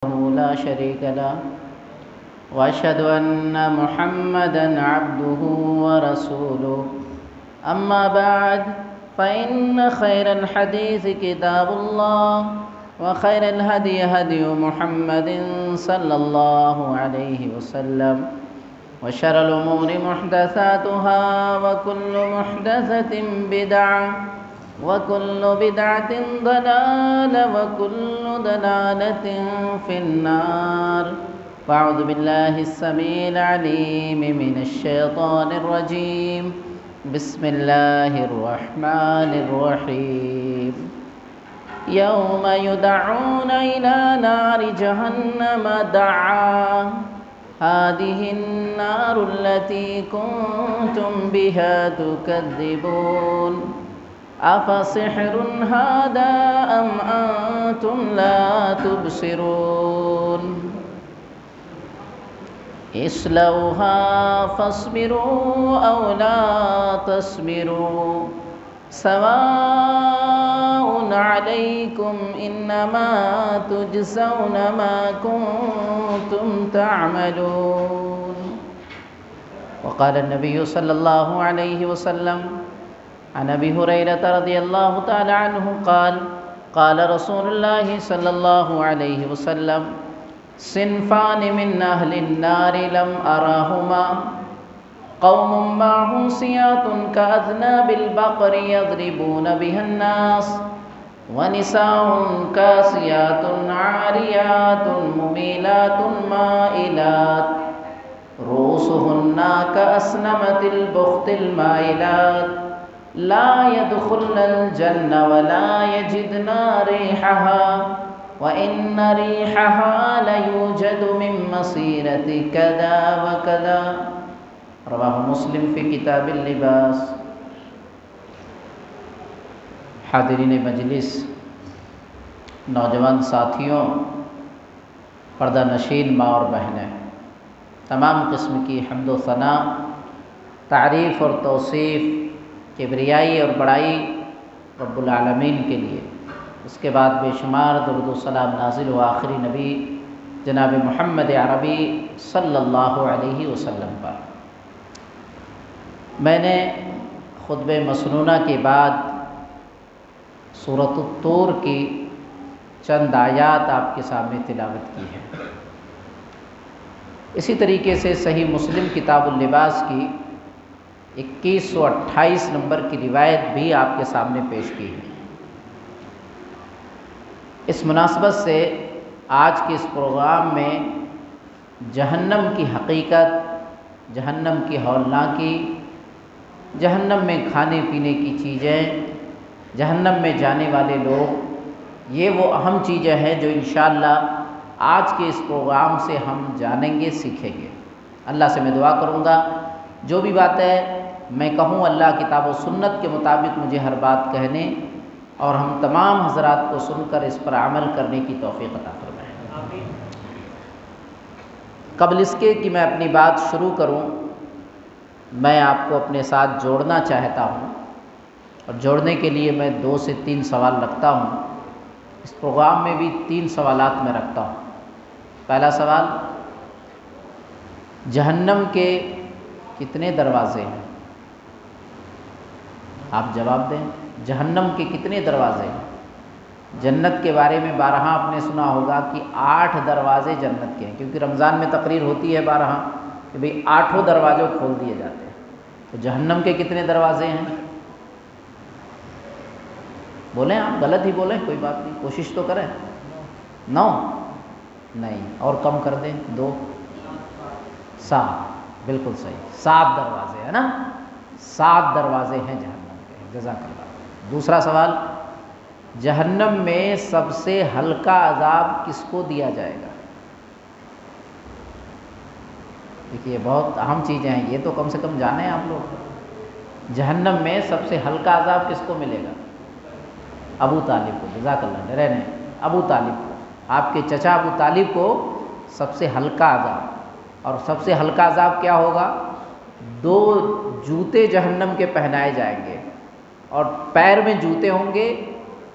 لا شريك له وأشهد أن محمدًا عبده ورسوله أما بعد فإن خير الحديث كتاب الله وخير الهدي هدي محمد صلى الله عليه وسلم وشر الأمور محدثاتها وكل محدثة بدعة وكل بدعة ضلالة وكل ضلالة في النار فأعوذ بالله السميع العليم من الشيطان الرجيم بسم الله الرحمن الرحيم يوم يدعون إلى نار جهنم دعا هذه النار التي كنتم بها تكذبون أفسحر هذا أم أنتم لا تبصرون اصلوها فاصبروا أو لا تصبروا سواء عليكم إنما تجزون ما كنتم تعملون وقال النبي صلى الله عليه وسلم عن أبي هريرة رضي الله تعالى عنه قال قال رسول الله صلى الله عليه وسلم صنفان من أهل النار لم أرهما قوم معهم سياط كأذناب البقر يضربون بها الناس ونساء كاسيات عاريات مميلات مائلات رؤوسهن كأسنمة البخت المائلات لا يدخلن الجنة ولا يجدن ريحها وإن ريحها ليوجد من مسيرة كذا وكذا رواه مسلم في کتاب اللباس۔ حاضرین مجلس، نوجوان ساتھیوں، پردہ نشین ماں اور بہنیں، تمام قسم کی حمد و ثنا، تعریف اور توصیف، کبریائی اور بڑائی رب العالمین کے لیے، اس کے بعد بے شمار درود و سلام نازل ہوا آخری نبی جناب محمد عربی صلی اللہ علیہ وسلم پر۔ میں نے خطبہ مسنونہ کے بعد سورۃ الطور کی چند آیات آپ کے سامنے تلاوت کی ہے۔ اسی طریقے سے صحیح مسلم کتاب اللباس کی 2128 نمبر کی روایت بھی آپ کے سامنے پیش کی ہے۔ اس مناسبت سے آج کے اس پروگرام میں جہنم کی حقیقت، جہنم کی ہولناکی، جہنم میں کھانے پینے کی چیزیں، جہنم میں جانے والے لوگ، یہ وہ اہم چیزیں ہیں جو انشاءاللہ آج کے اس پروگرام سے ہم جانیں گے، سیکھیں گے۔ اللہ سے میں دعا کروں گا جو بھی باتیں میں کہوں اللہ کتاب و سنت کے مطابق مجھے ہر بات کہنے اور ہم تمام حضرات کو سن کر اس پر عمل کرنے کی توفیق عطا فرمائے۔ قبل اس کے کہ میں اپنی بات شروع کروں، میں آپ کو اپنے ساتھ جوڑنا چاہتا ہوں، اور جوڑنے کے لیے میں 2 سے 3 سوال رکھتا ہوں۔ اس پروگرام میں بھی 3 سوالات میں رکھتا ہوں۔ پہلا سوال، جہنم کے کتنے دروازے ہیں؟ آپ جواب دیں، جہنم کے کتنے دروازے ہیں؟ جنت کے بارے میں بارہا آپ نے سنا ہوگا کہ 8 دروازے جنت کے ہیں، کیونکہ رمضان میں تقریر ہوتی ہے بارہا کہ بھئی 8 دروازے کھول دیے جاتے ہیں۔ تو جہنم کے کتنے دروازے ہیں؟ بولیں، آپ غلط ہی بولیں، کوئی بات نہیں، کوشش تو کریں۔ 9 نہیں، اور کم کر دیں، 2 7 بالکل صحیح، 7 دروازے ہیں نا، 7 دروازے ہیں جہنم کے۔ جزاک اللہ۔ دوسرا سوال، جہنم میں سب سے ہلکا عذاب کس کو دیا جائے گا؟ دیکھیے بہت اہم چیزیں ہیں یہ، تو کم سے کم جانیں آپ لوگ۔ جہنم میں سب سے ہلکا عذاب کس کو ملے گا؟ ابو طالب کو۔ جزاک اللہ، ڈرے نہیں، ابو طالب کو، آپ کے چچا ابو طالب کو سب سے ہلکا عذاب۔ اور سب سے ہلکا عذاب کیا ہوگا؟ 2 جوتے جہنم کے پہنائے جائیں گے، اور پیر میں جوتے ہوں گے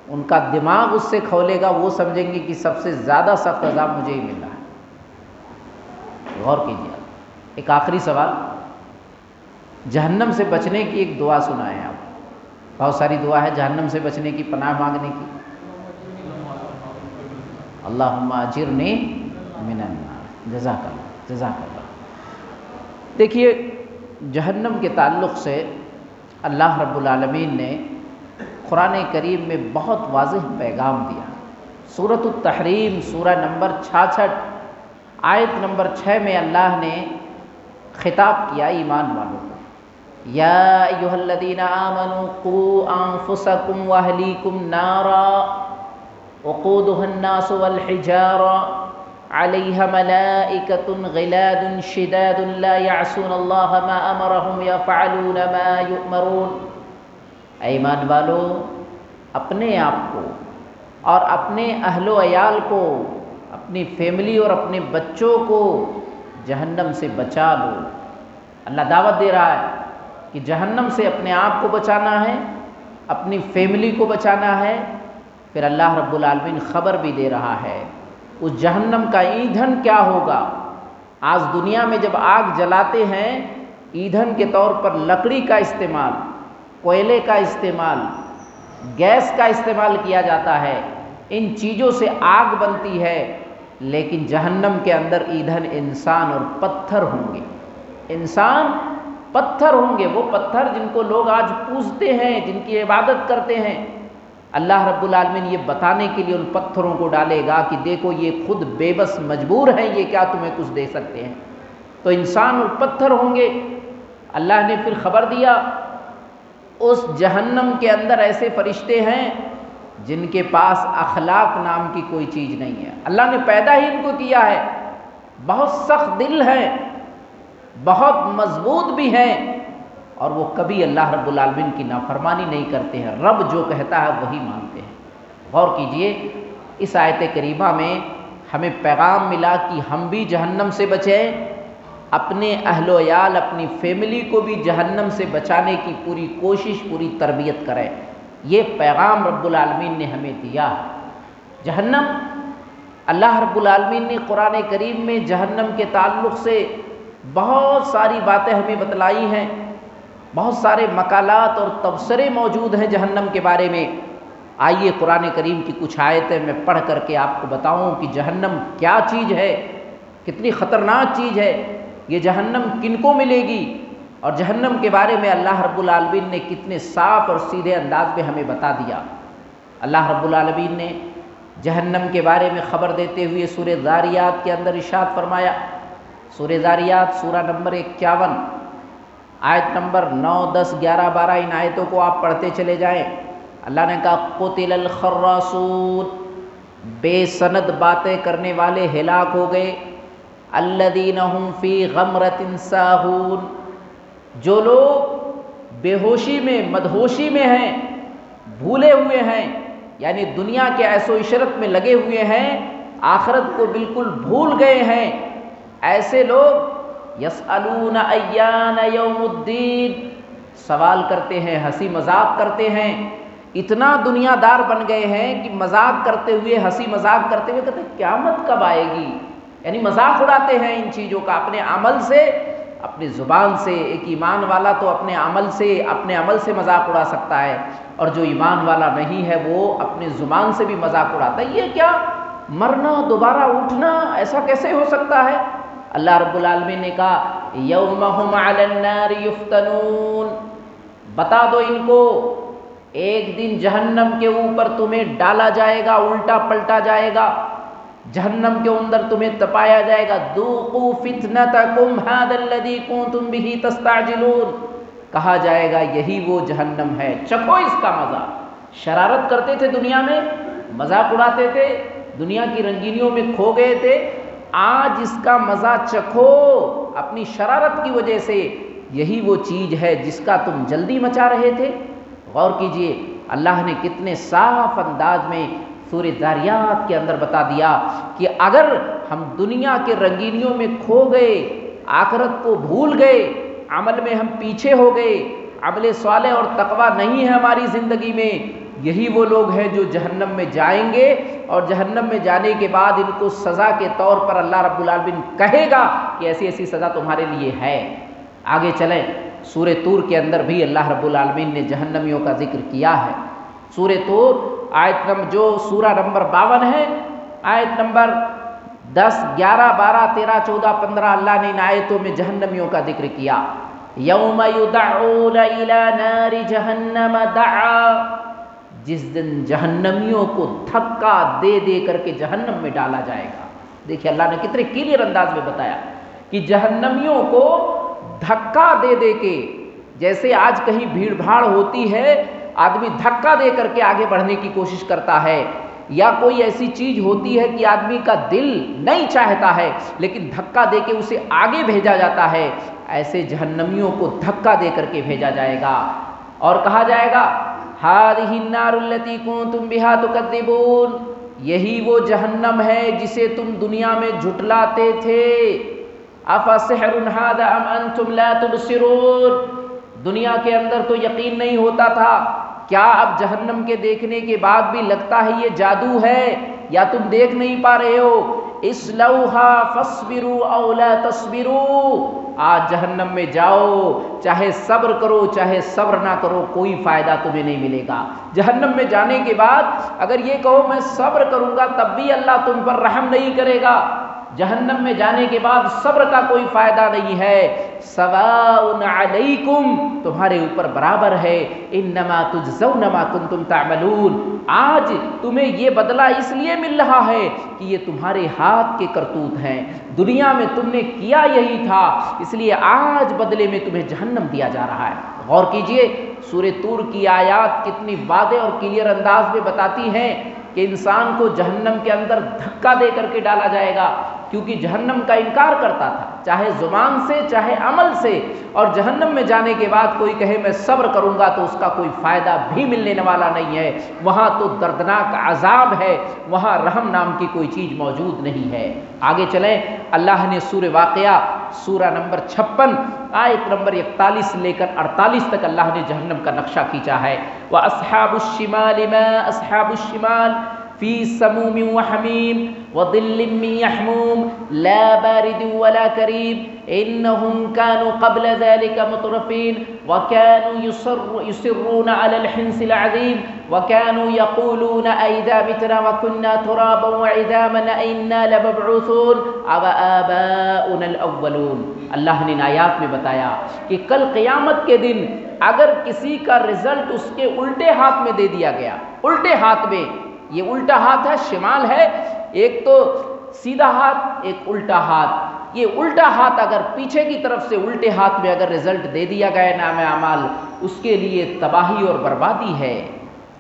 ان کا دماغ اس سے کھولے گا، وہ سمجھیں گے کہ سب سے زیادہ سخت عذاب مجھے ہی مل رہا ہے۔ غور کیجیے۔ ایک آخری سوال، جہنم سے بچنے کی ایک دعا سنائیں آپ۔ بہت ساری دعا ہے جہنم سے بچنے کی، پناہ مانگنے کی۔ اللہم اجرنی من النار۔ جزاک اللہ، جزاک اللہ۔ دیکھیے، جہنم کے تعلق سے اللہ رب العالمین نے قرآن کریم میں بہت واضح پیغام دیا۔ سورۃ التحریم سورہ نمبر 66 آیت نمبر 6 میں اللہ نے خطاب کیا ایمان والوں کو، یا ایھا الذین آمنوا قوا انفسکم واہلیکم نارا وقودها الناس والحجارہ علیہا ملائکۃ غلاظ شداد لا یعصون اللہ ما امرہم یفعلون ما یؤمرون۔ اے ایمان والو، اپنے آپ کو اور اپنے اہل و عیال کو، اپنی فیملی اور اپنے بچوں کو جہنم سے بچا لو۔ اللہ دعوت دے رہا ہے کہ جہنم سے اپنے آپ کو بچانا ہے، اپنی فیملی کو بچانا ہے۔ پھر اللہ رب العالمین خبر بھی دے رہا ہے اس جہنم کا ایندھن کیا ہوگا۔ آج دنیا میں جب آگ جلاتے ہیں، ایندھن کے طور پر لکڑی کا استعمال، کوئلے کا استعمال، گیس کا استعمال کیا جاتا ہے، ان چیزوں سے آگ بنتی ہے، لیکن جہنم کے اندر ایندھن انسان اور پتھر ہوں گے۔ انسان پتھر ہوں گے، وہ پتھر جن کو لوگ آج پوجتے ہیں، جن کی عبادت کرتے ہیں۔ اللہ رب العالمین یہ بتانے کے لیے ان پتھروں کو ڈالے گا کہ دیکھو یہ خود بے بس مجبور ہیں، یہ کیا تمہیں کچھ دے سکتے ہیں۔ تو انسان اور پتھر ہوں گے۔ اللہ نے پھر خبر دیا اس جہنم کے اندر ایسے فرشتے ہیں جن کے پاس اخلاق نام کی کوئی چیز نہیں ہے۔ اللہ نے پیدا ہی ان کو کیا ہے، بہت سخت دل ہے، بہت مضبوط بھی ہیں، اور وہ کبھی اللہ رب العالمین کی نافرمانی نہیں کرتے ہیں، رب جو کہتا ہے وہی مانتے ہیں۔ غور کیجئے، اس آیت کریمہ میں ہمیں پیغام ملا کہ ہم بھی جہنم سے بچیں، اپنے اہل و عیال، اپنی فیملی کو بھی جہنم سے بچانے کی پوری کوشش، پوری تربیت کریں۔ یہ پیغام رب العالمین نے ہمیں دیا ہے۔ جہنم، اللہ رب العالمین نے قرآن کریم میں جہنم کے تعلق سے بہت ساری باتیں ہمیں بتلائی ہیں، بہت سارے مقالات اور تبصرے موجود ہیں جہنم کے بارے میں۔ آئیے قرآن کریم کی کچھ آیتیں میں پڑھ کر کے آپ کو بتاؤں کہ جہنم کیا چیز ہے، کتنی خطرناک چیز ہے، یہ جہنم کن کو ملے گی، اور جہنم کے بارے میں اللہ رب العالمین نے کتنے صاف اور سیدھے انداز میں ہمیں بتا دیا۔ اللہ رب العالمین نے جہنم کے بارے میں خبر دیتے ہوئے سورہ ذاریات کے اندر ارشاد فرمایا، سورہ ذاریات سورہ نمبر 51 آیت نمبر 9، 10، 11، 12 ان آیتوں کو آپ پڑھتے چلے جائیں۔ اللہ نے کہا قتل الخراصون، بے سند باتیں کرنے والے ہلاک ہو گئے، الذین هم فی غمرۃ ساہون، جو لوگ بے ہوشی میں، مدہوشی میں ہیں، بھولے ہوئے ہیں، یعنی دنیا کے عیش و عشرت میں لگے ہوئے ہیں، آخرت کو بالکل بھول گئے ہیں، ایسے لوگ یسألون ایان یوم الدین، سوال کرتے ہیں، ہنسی مذاق کرتے ہیں، اتنا دنیا دار بن گئے ہیں کہ مذاق کرتے ہوئے، ہنسی مذاق کرتے ہوئے کہتے ہیں قیامت کب آئے گی، یعنی مذاق اڑاتے ہیں ان چیزوں کا، اپنے عمل سے، اپنی زبان سے۔ ایک ایمان والا تو اپنے عمل سے مذاق اڑا سکتا ہے، اور جو ایمان والا نہیں ہے وہ اپنے زبان سے بھی مذاق اڑاتا ہے۔ یہ کیا، مرنا، دوبارہ اٹھنا، ایسا کیسے ہو سکتا ہے؟ اللہ رب العالمین نے کہا یوم ھم علی النار یفتنون، بتا دو ان کو ایک دن جہنم کے اوپر تمہیں ڈالا جائے گا، الٹا پلٹا جائے گا، جہنم کے اندر تمہیں تپایا جائے گا، ذوقوا فتنتکم ھذا الذی کنتم بہ تستعجلون، کہا جائے گا یہی وہ جہنم ہے، چکھو اس کا مزہ۔ شرارت کرتے تھے دنیا میں، مذاق اڑاتے تھے، دنیا کی رنگینیوں میں کھو گئے تھے، آج اس کا مزہ چکھو اپنی شرارت کی وجہ سے، یہی وہ چیز ہے جس کا تم جلدی مچا رہے تھے۔ غور کیجئے، اللہ نے کتنے صاف انداز میں سورہ ذاریات کے اندر بتا دیا کہ اگر ہم دنیا کے رنگینیوں میں کھو گئے، آخرت کو بھول گئے، عمل میں ہم پیچھے ہو گئے، عمل صالح اور تقویٰ نہیں ہے ہماری زندگی میں، یہی وہ لوگ ہیں جو جہنم میں جائیں گے، اور جہنم میں جانے کے بعد ان کو سزا کے طور پر اللہ رب العالمین کہے گا کہ ایسی ایسی سزا تمہارے لیے ہے۔ آگے چلیں، سورہ طور کے اندر بھی اللہ رب العالمین نے جہنمیوں کا ذکر کیا ہے۔ سورہ طور جو سورہ نمبر 52 ہے، آیت نمبر 10، 11، 12، 13، 14، 15 اللہ نے ان آیتوں میں جہنمیوں کا ذکر کیا۔ یوم یدعون الی نار جہنم دعا، جس دن جہنمیوں کو دھکا دے دے کر کے جہنم میں ڈالا جائے گا۔ دیکھیے اللہ نے کتنے کلیئر انداز میں بتایا کہ جہنمیوں کو دھکا دے دے کے، جیسے آج کہیں بھیڑ بھاڑ ہوتی ہے، آدمی دھکا دے کر کے آگے بڑھنے کی کوشش کرتا ہے، یا کوئی ایسی چیز ہوتی ہے کہ آدمی کا دل نہیں چاہتا ہے لیکن دھکا دے کے اسے آگے بھیجا جاتا ہے، ایسے جہنمیوں کو دھکا دے کر کے بھیجا جائے گا اور کہا جائے گا ہذہ النار التی کنتم بہا تکذبون، یہی وہ جہنم ہے جسے تم دنیا میں جھٹلاتے تھے۔ افسحر ھذا ام انتم لا تبصرون، دنیا کے اندر تو یقین نہیں ہوتا تھا، کیا اب جہنم کے دیکھنے کے بعد بھی لگتا ہے یہ جادو ہے، یا تم دیکھ نہیں پا رہے ہو؟ اصلوھا فاصبروا او لا تصبروا، آج جہنم میں جاؤ، چاہے صبر کرو چاہے صبر نہ کرو، کوئی فائدہ تمہیں نہیں ملے گا۔ جہنم میں جانے کے بعد اگر یہ کہو میں صبر کروں گا تب بھی اللہ تم پر رحم نہیں کرے گا۔ جہنم میں جانے کے بعد صبر کا کوئی فائدہ نہیں ہے۔ سواء علیکم، تمہارے اوپر برابر ہے، انما تجزون ما کنتم تعملون، آج تمہیں یہ بدلہ اس لیے مل رہا ہے کہ یہ تمہارے ہاتھ کے کرتوت ہیں، دنیا میں تم نے کیا یہی تھا، اس لیے آج بدلے میں تمہیں جہنم دیا جا رہا ہے۔ غور کیجئے سورہ طور کی آیات کتنی واضح اور کلیئر انداز میں بتاتی ہیں کہ انسان کو جہنم کے اندر دھکا دے کر کے ڈالا جائے گا، کیونکہ جہنم کا انکار کرتا تھا، چاہے زبان سے چاہے عمل سے، اور جہنم میں جانے کے بعد کوئی کہے میں صبر کروں گا تو اس کا کوئی فائدہ بھی ملنے والا نہیں ہے، وہاں تو دردناک عذاب ہے، وہاں رحم نام کی کوئی چیز موجود نہیں ہے۔ آگے چلیں، اللہ نے سورہ واقعہ سورہ نمبر 56 آیت نمبر 41 سے لے کر 48 تک اللہ نے جہنم کا نقشہ کھینچا ہے۔ وَأَصْحَابُ الشِّمَالِ مَا أَصْحَابُ الشِّمَالِ فِي سَمُومٍ وَحَمِيمٍ وَظِلٍّ مِّن يَحْمُومٍ لَا بَارِدٍ وَلَا كَرِيمٍ إِنَّهُمْ كَانُوا قَبْلَ ذَلِكَ مُتْرَفِينَ وَكَانُوا يُصِرُّونَ عَلَى الْحِنثِ الْعَظِيمِ وَكَانُوا يَقُولُونَ أَإِذَا مِتْنَا وَكُنَّا تُرَابًا وَعِظَامًا أَإِنَّا لَمَبْعُوثُونَ أَوَآبَاؤُنَا الْأَوَّلُونَ۔ اللہ نے ان آیات میں بتایا کہ کل قیامت کے دن اگر کسی کا رزلٹ اس کے الٹے ہاتھ میں دے دیا گیا، الٹے ہاتھ میں، یہ الٹا ہاتھ ہے، شمال ہے، ایک تو سیدھا ہاتھ ایک الٹا ہاتھ، یہ الٹا ہاتھ اگر پیچھے کی طرف سے الٹے ہاتھ میں اگر رزلٹ دے دیا گیا نام اعمال، اس کے لیے تباہی اور بربادی ہے۔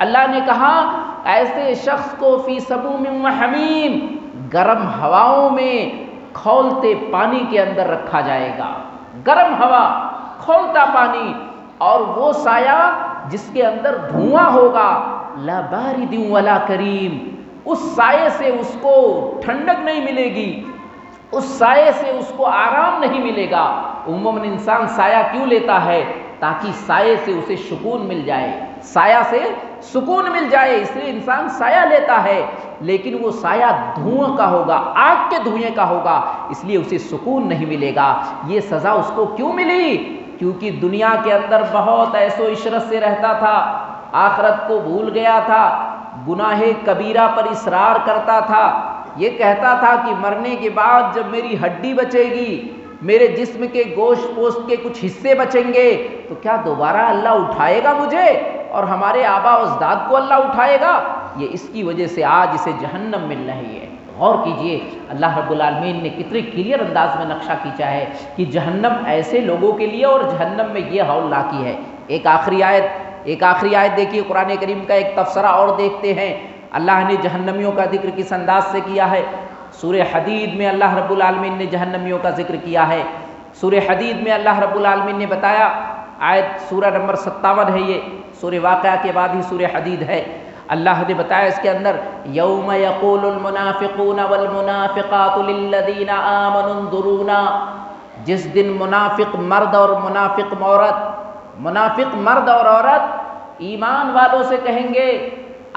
اللہ نے کہا ایسے شخص کو فی سموم وحمیم، گرم ہواؤں میں کھولتے پانی کے اندر رکھا جائے گا، گرم ہوا، کھولتا پانی، اور وہ سایہ جس کے اندر دھواں ہوگا، لا بارد ولا کریم، اس سائے سے اس کو ٹھنڈک نہیں ملے گی، اس سائے سے اس کو آرام نہیں ملے گا۔ عموماً انسان سایہ کیوں لیتا ہے؟ تاکہ سائے سے اسے سکون مل جائے، سایہ سے سکون مل جائے، اس لیے انسان سایہ لیتا ہے، لیکن وہ سایہ دھواں کا ہوگا، آگ کے دھوئیں کا ہوگا، اس لیے اسے سکون نہیں ملے گا۔ یہ سزا اس کو کیوں ملی؟ کیونکہ دنیا کے اندر بہت عیش و عشرت سے رہتا تھا، آخرت کو بھول گیا تھا، گناہ کبیرہ پر اصرار کرتا تھا، یہ کہتا تھا کہ مرنے کے بعد جب میری ہڈی بچے گی، میرے جسم کے گوشت پوست کے کچھ حصے بچیں گے تو کیا دوبارہ اللہ اٹھائے گا مجھے، اور ہمارے آبا و اجداد کو اللہ اٹھائے گا؟ یہ اس کی وجہ سے آج اسے جہنم مل رہی ہے۔ غور کیجئے اللہ رب العالمین نے کتنے کلیئر انداز میں نقشہ کھینچا ہے کہ جہنم ایسے لوگوں کے لیے اور جہنم میں یہ ہول لا کی ہے۔ ایک آخری آیت دیکھیے قرآن کریم کا ایک تفسرہ اور دیکھتے ہیں، اللہ نے جہنمیوں کا ذکر کس انداز سے کیا ہے۔ سورہ حدید میں اللہ رب العالمین نے جہنمیوں کا ذکر کیا ہے۔ سورہ حدید میں اللہ رب العالمین نے بتایا، آیت سورہ نمبر 57 ہے، یہ سورہ واقعہ کے بعد ہی سورہ حدید ہے۔ اللہ نے بتایا اس کے اندر یوم یقول المنافقون والمنافقات للذین آمنوا انظرونا، جس دن منافق مرد اور منافق عورت ایمان والوں سے کہیں گے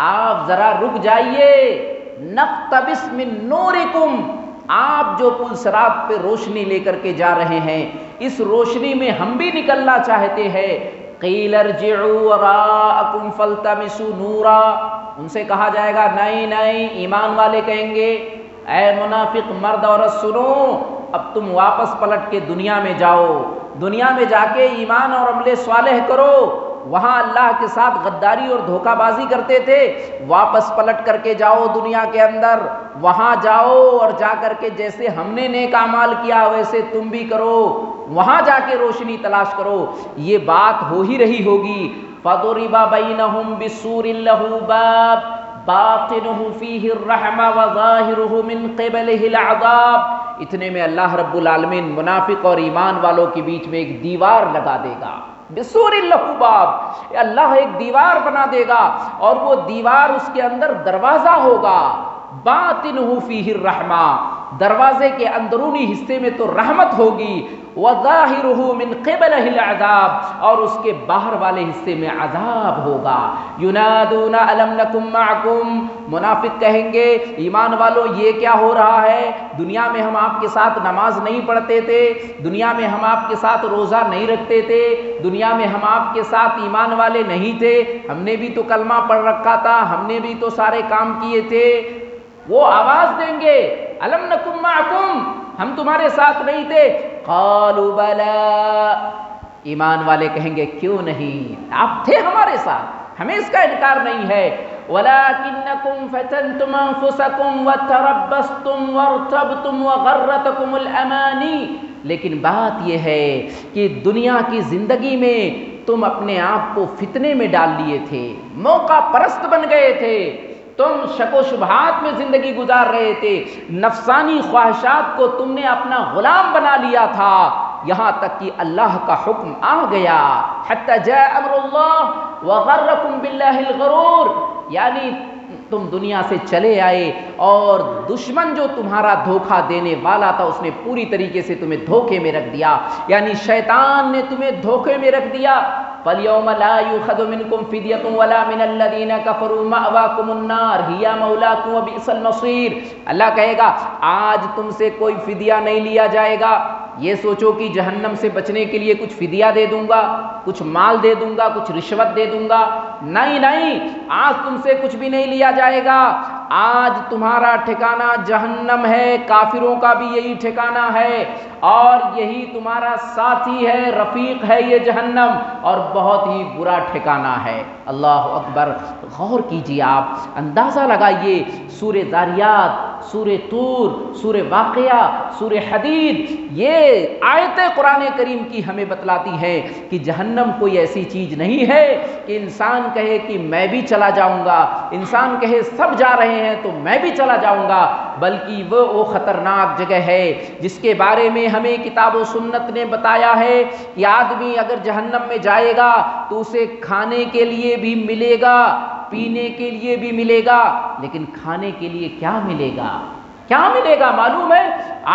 آپ ذرا رک جائیے، نقتبس من نورکم، آپ جو پل صراط پہ روشنی لے کر کے جا رہے ہیں اس روشنی میں ہم بھی نکلنا چاہتے ہیں۔ قیل ارجعوا وراءکم فالتمسوا نورا، ان سے کہا جائے گا نہیں نہیں، ایمان والے کہیں گے اے منافق مرد عورت سنو، اب تم واپس پلٹ کے دنیا میں جاؤ، دنیا میں جا کے ایمان اور عمل صالح کرو، وہاں اللہ کے ساتھ غداری اور دھوکہ بازی کرتے تھے، واپس پلٹ کر کے جاؤ دنیا کے اندر، وہاں جاؤ اور جا کر کے جیسے ہم نے نیک اعمال کیا ویسے تم بھی کرو، وہاں جا کے روشنی تلاش کرو۔ یہ بات ہو ہی رہی ہوگی۔ فَضُرِبَ بَيْنَهُمْ بِسُورٍ لَهُ بَابٌ باطنه فيه الرحمة وظاهره من قبله العذاب، اتنے میں اللہ رب العالمین منافق اور ایمان والوں کے بیچ میں ایک دیوار لگا دے گا۔ بسور له باب، اللہ ایک دیوار بنا دے گا اور وہ دیوار اس کے اندر دروازہ ہوگا۔ باطنه فيه الرحمة، دروازے کے اندرونی حصے میں تو رحمت ہوگی، وظاہرہ من قبلہ العذاب، اور اس کے باہر والے حصے میں عذاب ہوگا۔ ینادون الم نکم معکم، منافق کہیں گے ایمان والو یہ کیا ہو رہا ہے، دنیا میں ہم آپ کے ساتھ نماز نہیں پڑھتے تھے، دنیا میں ہم آپ کے ساتھ روزہ نہیں رکھتے تھے، دنیا میں ہم آپ کے ساتھ ایمان والے نہیں تھے، ہم نے بھی تو کلمہ پڑھ رکھا تھا، ہم نے بھی تو سارے کام کیے تھے۔ وہ آواز دیں گے الم نکم معکم، ہم تمہارے ساتھ نہیں تھے، قالوا بلا، ایمان والے کہیں گے کیوں نہیں، آپ تھے ہمارے ساتھ، ہمیں اس کا انکار نہیں ہے۔ ولکنکم فتنتم انفسکم وتربصتم وارتبتم وغرتکم الامانی، لیکن بات یہ ہے کہ دنیا کی زندگی میں تم اپنے آپ کو فتنے میں ڈال لیے تھے، موقع پرست بن گئے تھے، تم شک و شبہات میں زندگی گزار رہے تھے، نفسانی خواہشات کو تم نے اپنا غلام بنا لیا تھا، یہاں تک کہ اللہ کا حکم آ گیا، حتی جاء امر اللہ وغرکم باللہ الغرور، یعنی تم دنیا سے چلے آئے اور دشمن جو تمہارا دھوکہ دینے والا تھا اس نے پوری طریقے سے تمہیں دھوکے میں رکھ دیا، یعنی شیطان نے تمہیں دھوکے میں رکھ دیا۔ فَالْيَوْمَ لَا يُؤْخَذُ مِنْكُمْ فِدْيَةٌ وَلَا مِنَ الَّذِينَ كَفَرُوا مَأْوَاكُمُ النَّارُ هِيَ مَوْلَاكُمْ وَبِئْسَ الْمَصِيرُ، اللہ کہے گا آج تم سے کوئی فدیہ نہیں لیا جائے گا، یہ سوچو کہ جہنم سے بچنے کے لیے کچھ فدیہ دے دوں گا، کچھ مال دے دوں گا، کچھ رشوت دے دوں گا، نہیں نہیں، آج تم سے کچھ بھی نہیں لیا جائے گا، آج تمہارا ٹھکانہ جہنم ہے، کافروں کا بھی یہی ٹھکانہ ہے، اور یہی تمہارا ساتھی ہے، رفیق ہے یہ جہنم، اور بہت ہی برا ٹھکانہ ہے۔ اللہ اکبر، غور کیجیے، آپ اندازہ لگائیے، سورہ ذاریات، سورہ طور، سورہ واقعہ، سورہ حدید، یہ آیتیں قرآن کریم کی ہمیں بتلاتی ہیں کہ جہنم کوئی ایسی چیز نہیں ہے کہ انسان کہے کہ میں بھی چلا جاؤں گا، انسان کہے سب جا رہے ہیں تو میں بھی چلا جاؤں گا، بلکہ وہ خطرناک جگہ ہے جس کے بارے میں ہمیں کتاب و سنت نے بتایا ہے کہ آدمی اگر جہنم میں جائے گا تو اسے کھانے کے لیے بھی ملے گا، پینے کے لیے بھی ملے گا، لیکن کھانے کے لیے کیا ملے گا؟ کیا ملے گا معلوم ہے؟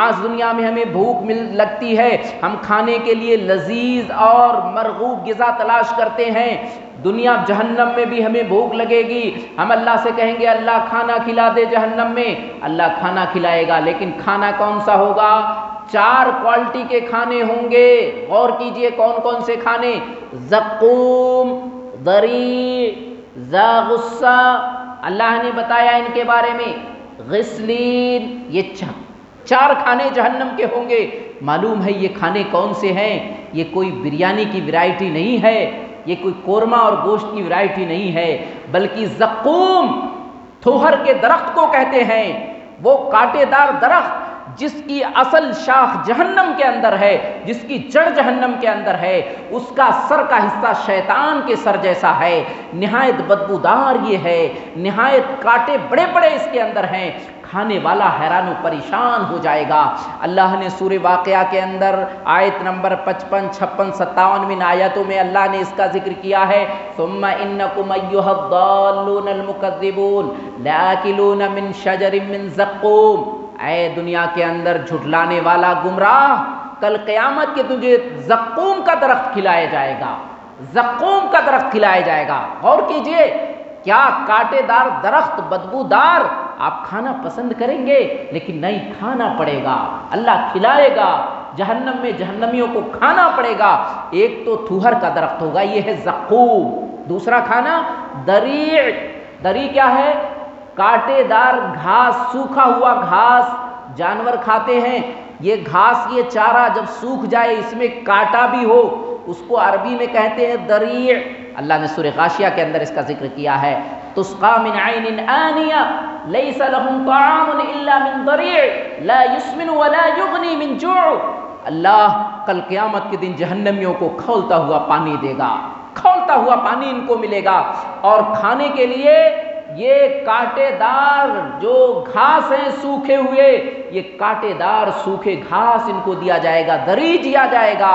آج دنیا میں ہمیں بھوک لگتی ہے، ہم کھانے کے لیے لذیذ اور مرغوب غذا تلاش کرتے ہیں، دنیا جہنم میں بھی ہمیں بھوک لگے گی، ہم اللہ سے کہیں گے اللہ کھانا کھلا دے جہنم میں، اللہ کھانا کھلائے گا، لیکن کھانا کون سا ہوگا؟ 4 کوالٹی کے کھانے ہوں گے، غور کیجئے کون کون سے کھانے؟ زقوم، ضریع، ذا غصہ، اللہ نے بتایا ان کے بارے میں، غسلین، یہ 4 کھانے جہنم کے ہوں گے۔ معلوم ہے یہ کھانے کون سے ہیں؟ یہ کوئی بریانی کی ورائٹی نہیں ہے، یہ کوئی قورمہ اور گوشت کی ورائٹی نہیں ہے، بلکہ زقوم، تھوہر کے درخت کو کہتے ہیں، وہ کانٹے دار درخت جس کی اصل شاخ جہنم کے اندر ہے، جس کی جڑ جہنم کے اندر ہے، اس کا سر کا حصہ شیطان کے سر جیسا ہے، نہایت بدبودار یہ ہے، نہایت کانٹے بڑے بڑے اس کے اندر ہیں، کھانے والا حیران و پریشان ہو جائے گا۔ اللہ نے سورہ واقعہ کے اندر آیت نمبر 55، 56، 57 آیتوں میں اللہ نے اس کا ذکر کیا ہے، ثم انکم ایھا الضالون المکذبون لاکلون من شجر من زقوم، اے دنیا کے اندر جھٹلانے والا گمراہ، کل قیامت کے تجھے زقوم کا درخت کھلایا جائے گا۔ زقوم کا درخت کھلایا جائے گا۔ غور کیجئے، کیا کانٹے دار درخت بدبودار آپ کھانا پسند کریں گے؟ لیکن نہیں، کھانا پڑے گا، اللہ کھلائے گا۔ جہنم میں جہنمیوں کو کھانا پڑے گا۔ ایک تو تھوہر کا درخت ہوگا، یہ ہے زقوم۔ دوسرا کھانا دریع۔ دریع کیا ہے؟ کانٹے دار گھاس، سوکھا ہوا گھاس جانور کھاتے ہیں۔ یہ گھاس، یہ چارہ جب سوکھ جائے، اس میں کانٹا بھی ہو، اس کو عربی میں کہتے ہیں دریع۔ اللہ نے سورہ غاشیہ کے اندر اس کا ذکر کیا ہے، تسقى من عین آنیہ لیس لهم طعام الا من ضریع لا یسمن ولا یغنی من جوع۔ اللہ کل قیامت کے دن جہنمیوں کو کھولتا ہوا پانی دے گا، کھولتا ہوا پانی ان کو ملے گا، اور کھانے کے لیے یہ کانٹے دار جو گھاس ہیں سوکھے ہوئے، یہ کانٹے دار سوکھے گھاس ان کو دیا جائے گا، دریع دیا جائے گا۔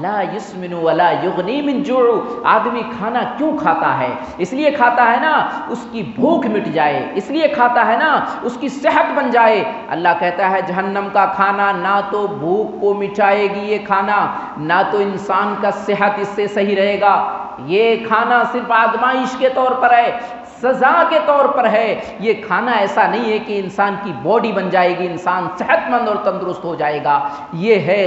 لا یسمن ولا یغنی من جوع۔ آدمی کھانا کیوں کھاتا ہے؟ اس لیے کھاتا ہے نا اس کی بھوک مٹ جائے، اس لیے کھاتا ہے نا اس کی صحت بن جائے۔ اللہ کہتا ہے جہنم کا کھانا نہ تو بھوک کو مٹائے گی یہ کھانا، نہ تو انسان کا صحت اس سے صحیح رہے گا۔ یہ کھانا صرف آزمائش کے طور پر ہے، سزا کے طور پر ہے۔ یہ کھانا ایسا نہیں ہے کہ انسان کی باڈی بن جائے گی، انسان صحت مند اور تندرست ہو جائے گا۔ یہ ہے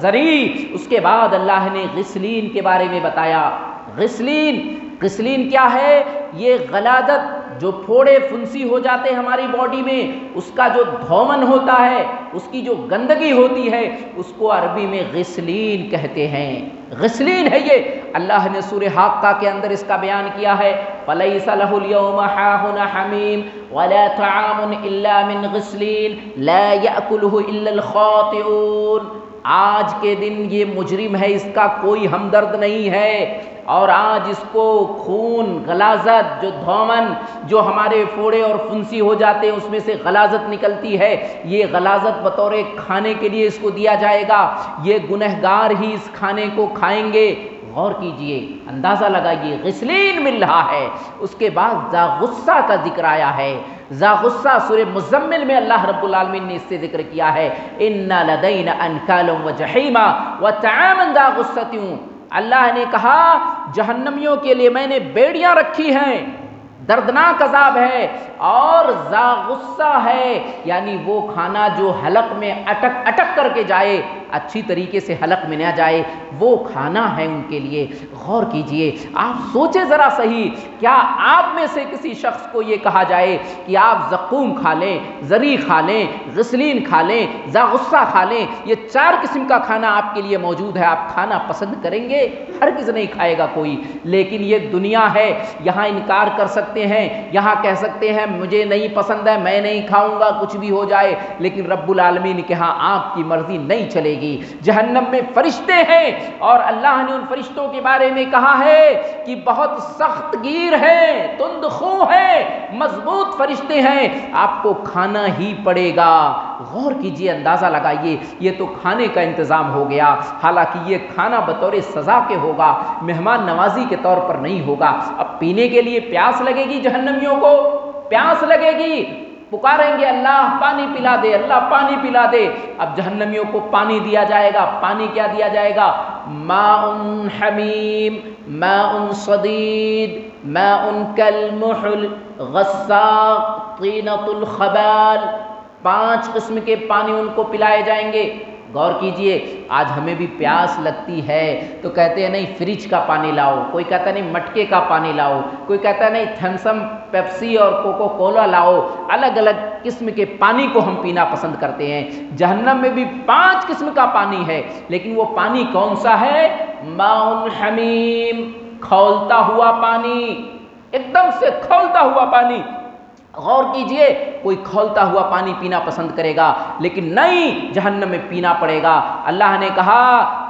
ذریع۔ اس کے بعد اللہ نے غسلین کے بارے میں بتایا۔ غسلین کیا ہے؟ یہ غلاظت، جو پھوڑے پھنسی ہو جاتے ہیں ہماری باڈی میں، اس کا جو دھومن ہوتا ہے، اس کی جو گندگی ہوتی ہے، اس کو عربی میں غسلین کہتے ہیں۔ غسلین ہے یہ۔ اللہ نے سورہ حاقہ کے اندر اس کا بیان کیا ہے، فَلَيْسَ لَهُ الْيَوْمَ حَاهُنَا حَمِيمٌ وَلَا طَعَامٌ إِلَّا مِنْ غِسْلِينٍ لَا يَأْكُلُهُ إِلَّا الْخَاطِئُونَ۔ آج کے دن یہ مجرم ہے، اس کا کوئی ہمدرد نہیں ہے، اور آج اس کو خون، غلاظت، جو دھومن، جو ہمارے پھوڑے اور پھنسی ہو جاتے ہیں اس میں سے غلاظت نکلتی ہے، یہ غلاظت بطور کھانے کے لیے اس کو دیا جائے گا۔ یہ گنہگار ہی اس کھانے کو کھائیں گے۔ غور کیجئے، اندازہ لگائیے، غسلین مل رہا ہے۔ اس کے بعد ذا غصہ کا ذکر آیا ہے۔ ذا غصہ سورہ مزمل میں اللہ رب العالمین نے اس سے ذکر کیا ہے، اِنَّ لَدَيْنَا أَنْكَالًا وَجَحِيمًا وَطَعَامًا ذَا غُصَّةٍ۔ اللہ نے کہا جہنمیوں کے لیے میں نے بیڑیاں رکھی ہیں، دردناک عذاب ہے، اور ذا غصہ ہے، یعنی وہ کھانا جو حلق میں اٹک اٹک کر کے جائے، اچھی طریقے سے حلق میں نہ جائے، وہ کھانا ہے ان کے لیے۔ غور کیجئے، آپ سوچیں ذرا صحیح، کیا آپ میں سے کسی شخص کو یہ کہا جائے کہ آپ زقوم کھا لیں، ذریع کھا لیں، غسلین کھا لیں، ذا غصہ کھا لیں، یہ 4 قسم کا کھانا آپ کے لیے موجود ہے، آپ کھانا پسند کریں گے؟ ہرگز نہیں کھائے گا کوئی۔ لیکن یہ دنیا ہے، یہاں انکار کر سکتے ہیں، یہاں کہہ سکتے ہیں مجھے نہیں پسند ہے، میں نہیں کھاؤں گا، کچھ بھی ہو جائے، لیکن رب العالمین کے ہاں آپ کی مرضی نہیں چلے گی۔ جہنم میں فرشتے ہیں، اور اللہ نے ان فرشتوں کے بارے میں کہا ہے کہ بہت سخت گیر ہیں، تند خو ہیں، مضبوط فرشتے ہیں، آپ کو کھانا ہی پڑے گا۔ غور کیجئے، اندازہ لگائیے، یہ تو کھانے کا انتظام ہو گیا، حالانکہ یہ کھانا بطور سزا کے ہوگا، مہمان نوازی کے طور پر نہیں ہوگا۔ اب پینے کے لیے پیاس لگے گی جہنمیوں کو، پیاس لگے گی، پکاریں گے اللہ پانی پلا دے، اللہ پانی پلا دے۔ اب جہنمیوں کو پانی دیا جائے گا۔ پانی کیا دیا جائے گا؟ ماء حمیم، ماء صدید، ماء کالمحل، غساق، طینۃ الخبال، 5 قسم کے پانی ان کو پلائے جائیں گے۔ غور کیجئے، آج ہمیں بھی پیاس لگتی ہے تو کہتے ہیں نہیں فریج کا پانی لاؤ، کوئی کہتا ہے نہیں مٹکے کا پانی لاؤ، کوئی کہتا ہے نہیں تھمسم، پیپسی اور کوکو کولا لاؤ۔ الگ الگ قسم کے پانی کو ہم پینا پسند کرتے ہیں۔ جہنم میں بھی 5 قسم کا پانی ہے، لیکن وہ پانی کون سا ہے؟ ماء حمیم، کھولتا ہوا پانی، ایک دم سے کھولتا ہوا پانی۔ غور کیجئے، کوئی کھولتا ہوا پانی پینا پسند کرے گا، لیکن نہیں، جہنم میں پینا پڑے گا۔ اللہ نے کہا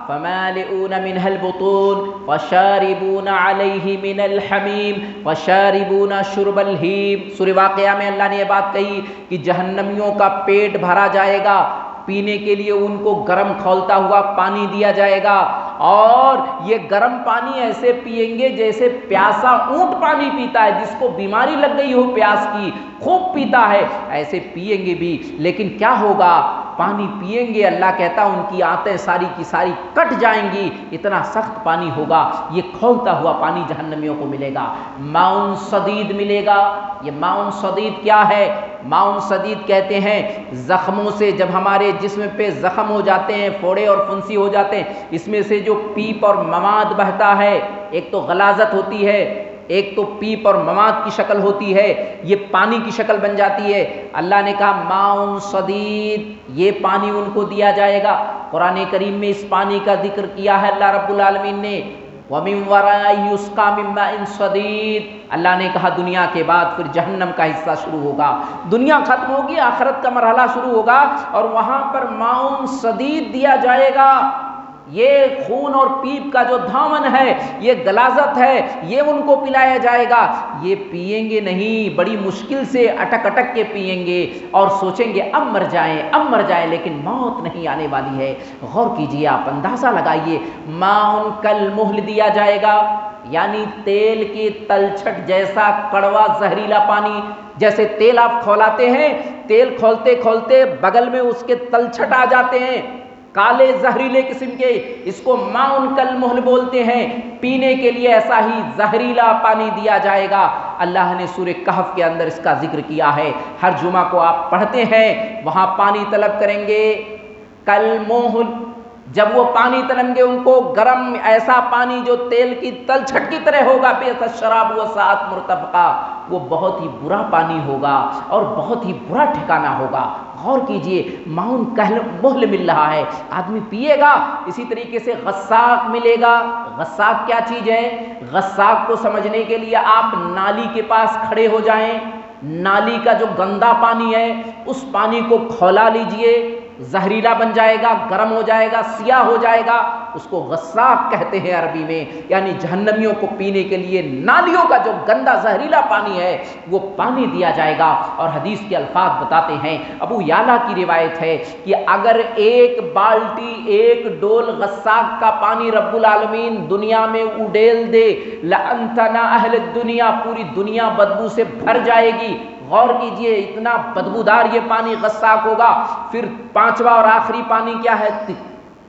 فَمَالِئُونَ مِنْهَا الْبُطُونَ وَشَارِبُونَ عَلَيْهِ مِنَ الْحَمِيمِ وَشَارِبُونَ شُرْبَ الْهِيمِ۔ سورہ واقعہ میں اللہ نے یہ بات کہی کہ جہنمیوں کا پیٹ بھرا جائے گا، پینے کے لیے ان کو گرم کھولتا ہوا پانی دیا جائے گا، اور یہ گرم پانی ایسے پیئیں گے جیسے پیاسا اونٹ پانی پیتا ہے، جس کو بیماری لگ گئی ہو پیاس کی، خوب پیتا ہے، ایسے پیئیں گے بھی۔ لیکن کیا ہوگا؟ پانی پئیں گے اللہ کہتا ان کی آنتیں ساری کی ساری کٹ جائیں گی، اتنا سخت پانی ہوگا، یہ کھولتا ہوا پانی جہنمیوں کو ملے گا۔ ماؤن صدید ملے گا۔ یہ ماؤن صدید کیا ہے؟ ماؤن صدید کہتے ہیں زخموں سے، جب ہمارے جسم پہ زخم ہو جاتے ہیں، پھوڑے اور پھنسی ہو جاتے ہیں، اس میں سے جو پیپ اور مواد بہتا ہے، ایک تو غلاظت ہوتی ہے، ایک تو پیپ اور مواد کی شکل ہوتی ہے، یہ پانی کی شکل بن جاتی ہے۔ اللہ نے کہا ماؤن صدید، یہ پانی ان کو دیا جائے گا۔ قرآن کریم میں اس پانی کا ذکر کیا ہے اللہ رب العالمین نے، وَمِن وَرَائِهِ يُسْقَىٰ مِن مَّاءٍ صَدِيدٍ۔ اللہ نے کہا دنیا کے بعد پھر جہنم کا حصہ شروع ہوگا، دنیا ختم ہوگی، آخرت کا مرحلہ شروع ہوگا، اور وہاں پر ماؤن صدید دیا جائے گا۔ یہ خون اور پیپ کا جو دھامن ہے، یہ غلاظت ہے، یہ ان کو پلایا جائے گا۔ یہ پئیں گے نہیں، بڑی مشکل سے اٹک اٹک کے پئیں گے اور سوچیں گے اب مر جائیں اب مر جائیں، لیکن موت نہیں آنے والی ہے۔ غور کیجئے، آپ اندازہ لگائیے، ماؤن کالمہل دیا جائے گا، یعنی تیل کی تلچھٹ جیسا کڑوا زہریلا پانی۔ جیسے تیل آپ کھولاتے ہیں، تیل کھولتے کھولتے بغل میں اس کے تلچھٹ آ جاتے ہیں، کالے زہریلے قسم کے، اس کو ماؤن کالمہل بولتے ہیں۔ پینے کے لیے ایسا ہی زہریلا پانی دیا جائے گا۔ اللہ نے سورہ کہف کے اندر اس کا ذکر کیا ہے، ہر جمعہ کو آپ پڑھتے ہیں، وہاں پانی طلب کریں گے کالمہل۔ جب وہ پانی طلبیں گے ان کو گرم ایسا پانی جو تیل کی تلچھٹ کی طرح ہوگا، بئس الشراب وساءت مرتفقا، وہ بہت ہی برا پانی ہوگا اور بہت ہی برا ٹھکانہ ہوگا۔ غور کیجئے، ماؤن کالمہل مل رہا ہے، آدمی پیے گا۔ اسی طریقے سے غساق ملے گا۔ غساق کیا چیز ہے؟ غساق کو سمجھنے کے لیے آپ نالی کے پاس کھڑے ہو جائیں، نالی کا جو گندا پانی ہے اس پانی کو کھولا لیجئے، زہریلا بن جائے گا، گرم ہو جائے گا، سیاہ ہو جائے گا، اس کو غساق کہتے ہیں عربی میں۔ یعنی جہنمیوں کو پینے کے لیے نالیوں کا جو گندا زہریلا پانی ہے وہ پانی دیا جائے گا۔ اور حدیث کے الفاظ بتاتے ہیں، ابو یعلا کی روایت ہے کہ اگر ایک بالٹی ایک ڈول غساق کا پانی رب العالمین دنیا میں اڈیل دے، لَأَنْتَنَا أَهْلِ الدُّنْيَا، پوری دنیا بدبو سے بھر جائے گی۔ غور کیجئے، اتنا بدبودار یہ پانی غساق ہوگا۔ پھر پانچواں اور آخری پانی کیا ہے؟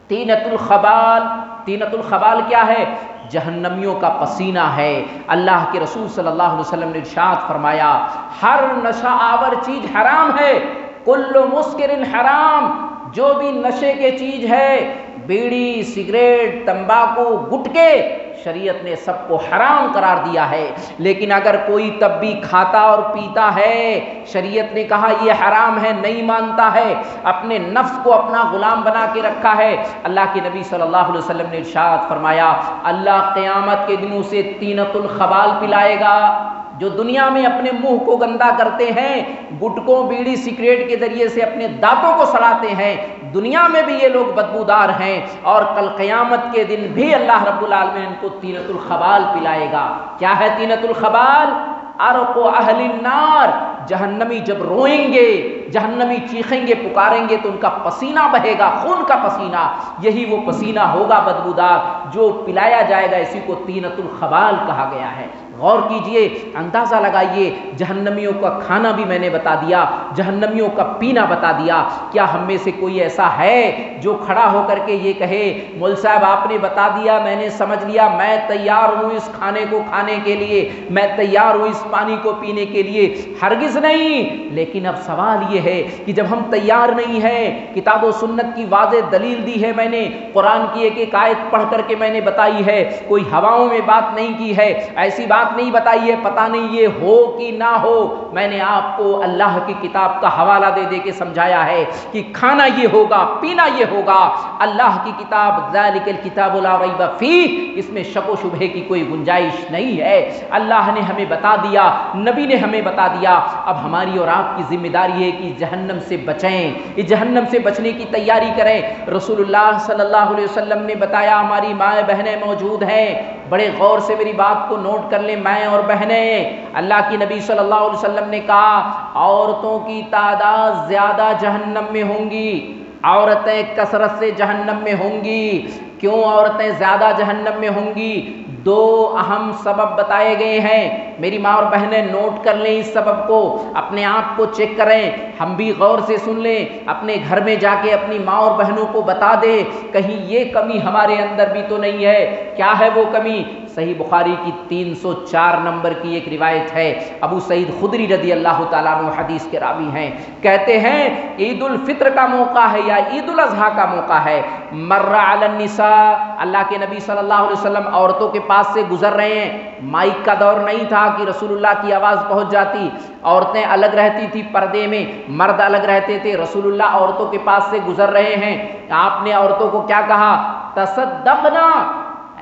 طینۃ الخبال۔ طینۃ الخبال کیا ہے؟ جہنمیوں کا پسینہ ہے۔ اللہ کے رسول صلی اللہ علیہ وسلم نے ارشاد فرمایا، ہر نشہ آور چیز حرام ہے، کل مسکر حرام، جو بھی نشے کے چیز ہے، بیڑی، سگریٹ، تمباکو، گٹکے، شریعت نے سب کو حرام قرار دیا ہے۔ لیکن اگر کوئی تب بھی کھاتا اور پیتا ہے، شریعت نے کہا یہ حرام ہے، نہیں مانتا ہے، اپنے نفس کو اپنا غلام بنا کے رکھا ہے، اللہ کے نبی صلی اللہ علیہ وسلم نے ارشاد فرمایا، اللہ قیامت کے دن اسے طینۃ الخبال پلائے گا۔ جو دنیا میں اپنے منہ کو گندا کرتے ہیں، گٹکوں، بیڑی، سگریٹ کے ذریعے سے اپنے دانتوں کو سڑاتے ہیں، دنیا میں بھی یہ لوگ بدبودار ہیں، اور کل قیامت کے دن بھی اللہ رب العالمین ان کو طینۃ الخبال پلائے گا۔ کیا ہے طینۃ الخبال؟ عرق اہل النار۔ جہنمی جب روئیں گے، جہنمی چیخیں گے، پکاریں گے تو ان کا پسینہ بہے گا، خون کا پسینہ، یہی وہ پسینہ ہوگا بدبودار جو پلایا جائے گا، اسی کو طینۃ الخبال کہا گیا ہے۔ غور کیجئے، اندازہ لگائیے، جہنمیوں کا کھانا بھی میں نے بتا دیا، جہنمیوں کا پینا بتا دیا۔ کیا ہم میں سے کوئی ایسا ہے جو کھڑا ہو کر کے یہ کہے، مول صاحب آپ نے بتا دیا، میں نے سمجھ لیا، میں تیار ہوں اس کھانے کو کھانے کے لیے، میں تیار ہوں اس پانی کو پینے کے لیے؟ ہرگز نہیں۔ لیکن اب سوال یہ ہے کہ جب ہم تیار نہیں ہیں، کتاب و سنت کی واضح دلیل دی ہے میں نے، قرآن کی ایک ایک آیت پڑھ کر کے میں نے بتائی ہے، کوئی ہواؤں میں بات نہیں کی ہے، ایسی بات نہیں بتائی ہے پتہ نہیں یہ ہو کہ نہ ہو، میں نے آپ کو اللہ کی کتاب کا حوالہ دے دے کے سمجھایا ہے کہ کھانا یہ ہوگا، پینا یہ ہوگا۔ اللہ کی کتاب ذالک الکتاب لا ریب فیہ، اس میں شک و شبہے کی کوئی گنجائش نہیں ہے۔ اللہ نے ہمیں بتا دیا، نبی نے ہمیں بتا دیا، اب ہماری اور آپ کی ذمہ داری ہے کہ جہنم سے بچیں، اس جہنم سے بچنے کی تیاری کریں۔ رسول اللہ صلی اللہ علیہ وسلم نے بتایا، ہماری مائیں بہنیں موجود ہیں، بڑے غور سے میری بات کو نوٹ کر لیں مائیں اور بہنیں۔ اللہ کی نبی صلی اللہ علیہ وسلم نے کہا، عورتوں کی تعداد زیادہ جہنم میں ہوں گی، عورتیں کثرت سے جہنم میں ہوں گی۔ کیوں عورتیں زیادہ جہنم میں ہوں گی؟ دو اہم سبب بتائے گئے ہیں، میری ماں اور بہنیں نوٹ کر لیں اس سبب کو، اپنے آپ کو چیک کریں، ہم بھی غور سے سن لیں، اپنے گھر میں جا کے اپنی ماں اور بہنوں کو بتا دیں کہیں یہ کمی ہمارے اندر بھی تو نہیں ہے۔ کیا ہے وہ کمی؟ صحیح بخاری کی 304 نمبر کی ایک روایت ہے، ابو سعید خدری رضی اللہ تعالیٰ عنہ حدیث کے راوی ہیں، کہتے ہیں عید الفطر کا موقع ہے یا عید الاضحیٰ کا موقع ہے، مر علی النساء، اللہ کے نبی صلی اللہ علیہ وسلم عورتوں کے پاس سے گزر رہے ہیں، مائک کا دور نہیں تھا کہ رسول اللہ کی آواز پہنچ جاتی، عورتیں الگ رہتی تھی پردے میں، مرد الگ رہتے تھے، رسول اللہ عورتوں کے پاس سے گزر رہے ہیں، آپ نے عورتوں کو کیا کہا؟ تصدقنا،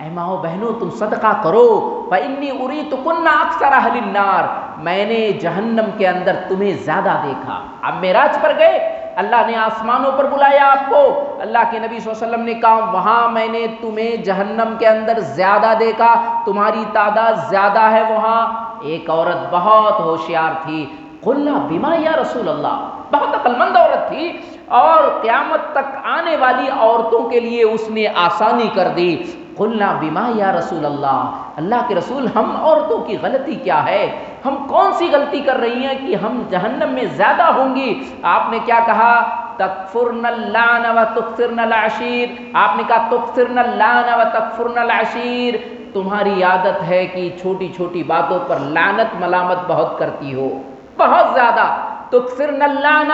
اے ماؤ بہنوں تم صدقہ کرو، فإنی اریتکن اکثر اہل النار، میں نے جہنم کے اندر تمہیں زیادہ دیکھا۔ اب معراج پر گئے، اللہ نے آسمانوں پر بلایا آپ کو، اللہ کے نبی صلی اللہ علیہ وسلم نے کہا وہاں میں نے تمہیں جہنم کے اندر زیادہ دیکھا، تمہاری تعداد زیادہ ہے وہاں۔ ایک عورت بہت ہوشیار تھی، قلنا بما یا رسول اللہ، بہت عقل مند عورت تھی اور قیامت تک آنے والی عورتوں کے لیے اس نے آسانی کر دی۔ قلنا بما یا رسول اللہ، اللہ کے رسول ہم عورتوں کی غلطی کیا ہے، ہم کون سی غلطی کر رہی ہیں کہ ہم جہنم میں زیادہ ہوں گی؟ آپ نے کیا کہا؟ تکفرن اللعن و تکثرن العشیر، آپ نے کہا تکثرن اللعن و تکفرن العشیر، تمہاری عادت ہے کہ چھوٹی چھوٹی باتوں پر لعنت ملامت بہت کرتی ہو، بہت زیادہ۔ تکثرن اللعن،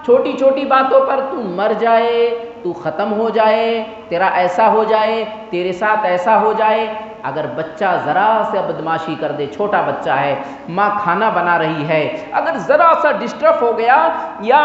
چھوٹی چھوٹی باتوں پر تو مر جائے، تو ختم ہو جائے، تیرا ایسا ہو جائے، تیرے ساتھ ایسا ہو جائے۔ اگر بچہ ذرا سے بدماشی کر دے، چھوٹا بچہ ہے، ماں کھانا بنا رہی ہے، اگر ذرا سا ڈسٹرب ہو گیا یا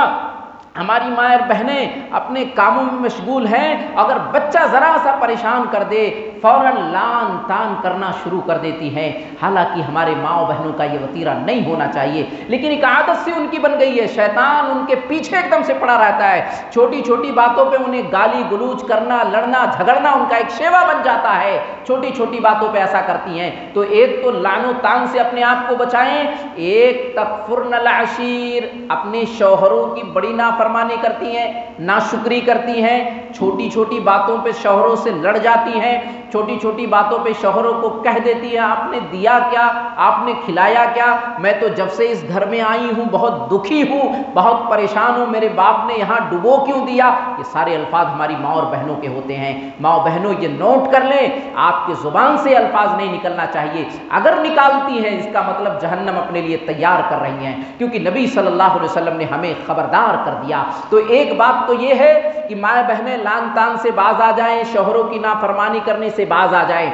ہماری ماں اور بہنیں اپنے کاموں میں مشغول ہیں، اگر بچہ ذرا سا پریشان کر دے فوراً لان تان کرنا شروع کر دیتی ہیں، حالانکہ ہمارے ماں و بہنوں کا یہ وطیرہ نہیں ہونا چاہیے، لیکن ایک عادت سی ان کی بن گئی ہے، شیطان ان کے پیچھے ایک دم سے پڑا رہتا ہے، چھوٹی چھوٹی باتوں پہ انہیں گالی گلوچ کرنا، لڑنا جھگڑنا ان کا ایک شیوا بن جاتا ہے، چھوٹی چھوٹی باتوں پہ ایسا کرتی ہیں۔ تو ایک تو لعن و طعن سے اپنے آپ کو بچائیں، ایک تکفرن العشیر، اپنے شوہروں کی بڑی نافرمانی کرتی ہیں، ناشکری کرتی ہیں، چھوٹی چھوٹی باتوں پہ شوہروں سے لڑ جاتی ہیں، چھوٹی چھوٹی باتوں پہ شوہروں کو کہہ دیتی ہیں آپ نے دیا کیا، آپ نے کھلایا کیا، میں تو جب سے اس گھر میں آئی ہوں بہت دکھی ہوں، بہت پریشان ہوں، میرے باپ نے یہاں ڈبو کیوں دیا۔ یہ سارے الفاظ ہماری ماں اور بہنوں کے ہوتے ہیں۔ ماں اور بہنوں یہ نوٹ کر لیں، آپ کے زبان سے الفاظ نہیں نکلنا چاہیے، اگر نکالتی ہیں اس کا مطلب جہنم اپنے لیے تیار کر رہی ہیں، کیونکہ نبی صلی اللہ علیہ وسلم نے ہمیں خبردار کر دیا۔ تو ایک بات تو یہ ہے کہ مائیں بہنیں لان تان سے باز آ جائیں، شوہروں کی نافرمانی کرنے سے باز آ جائیں،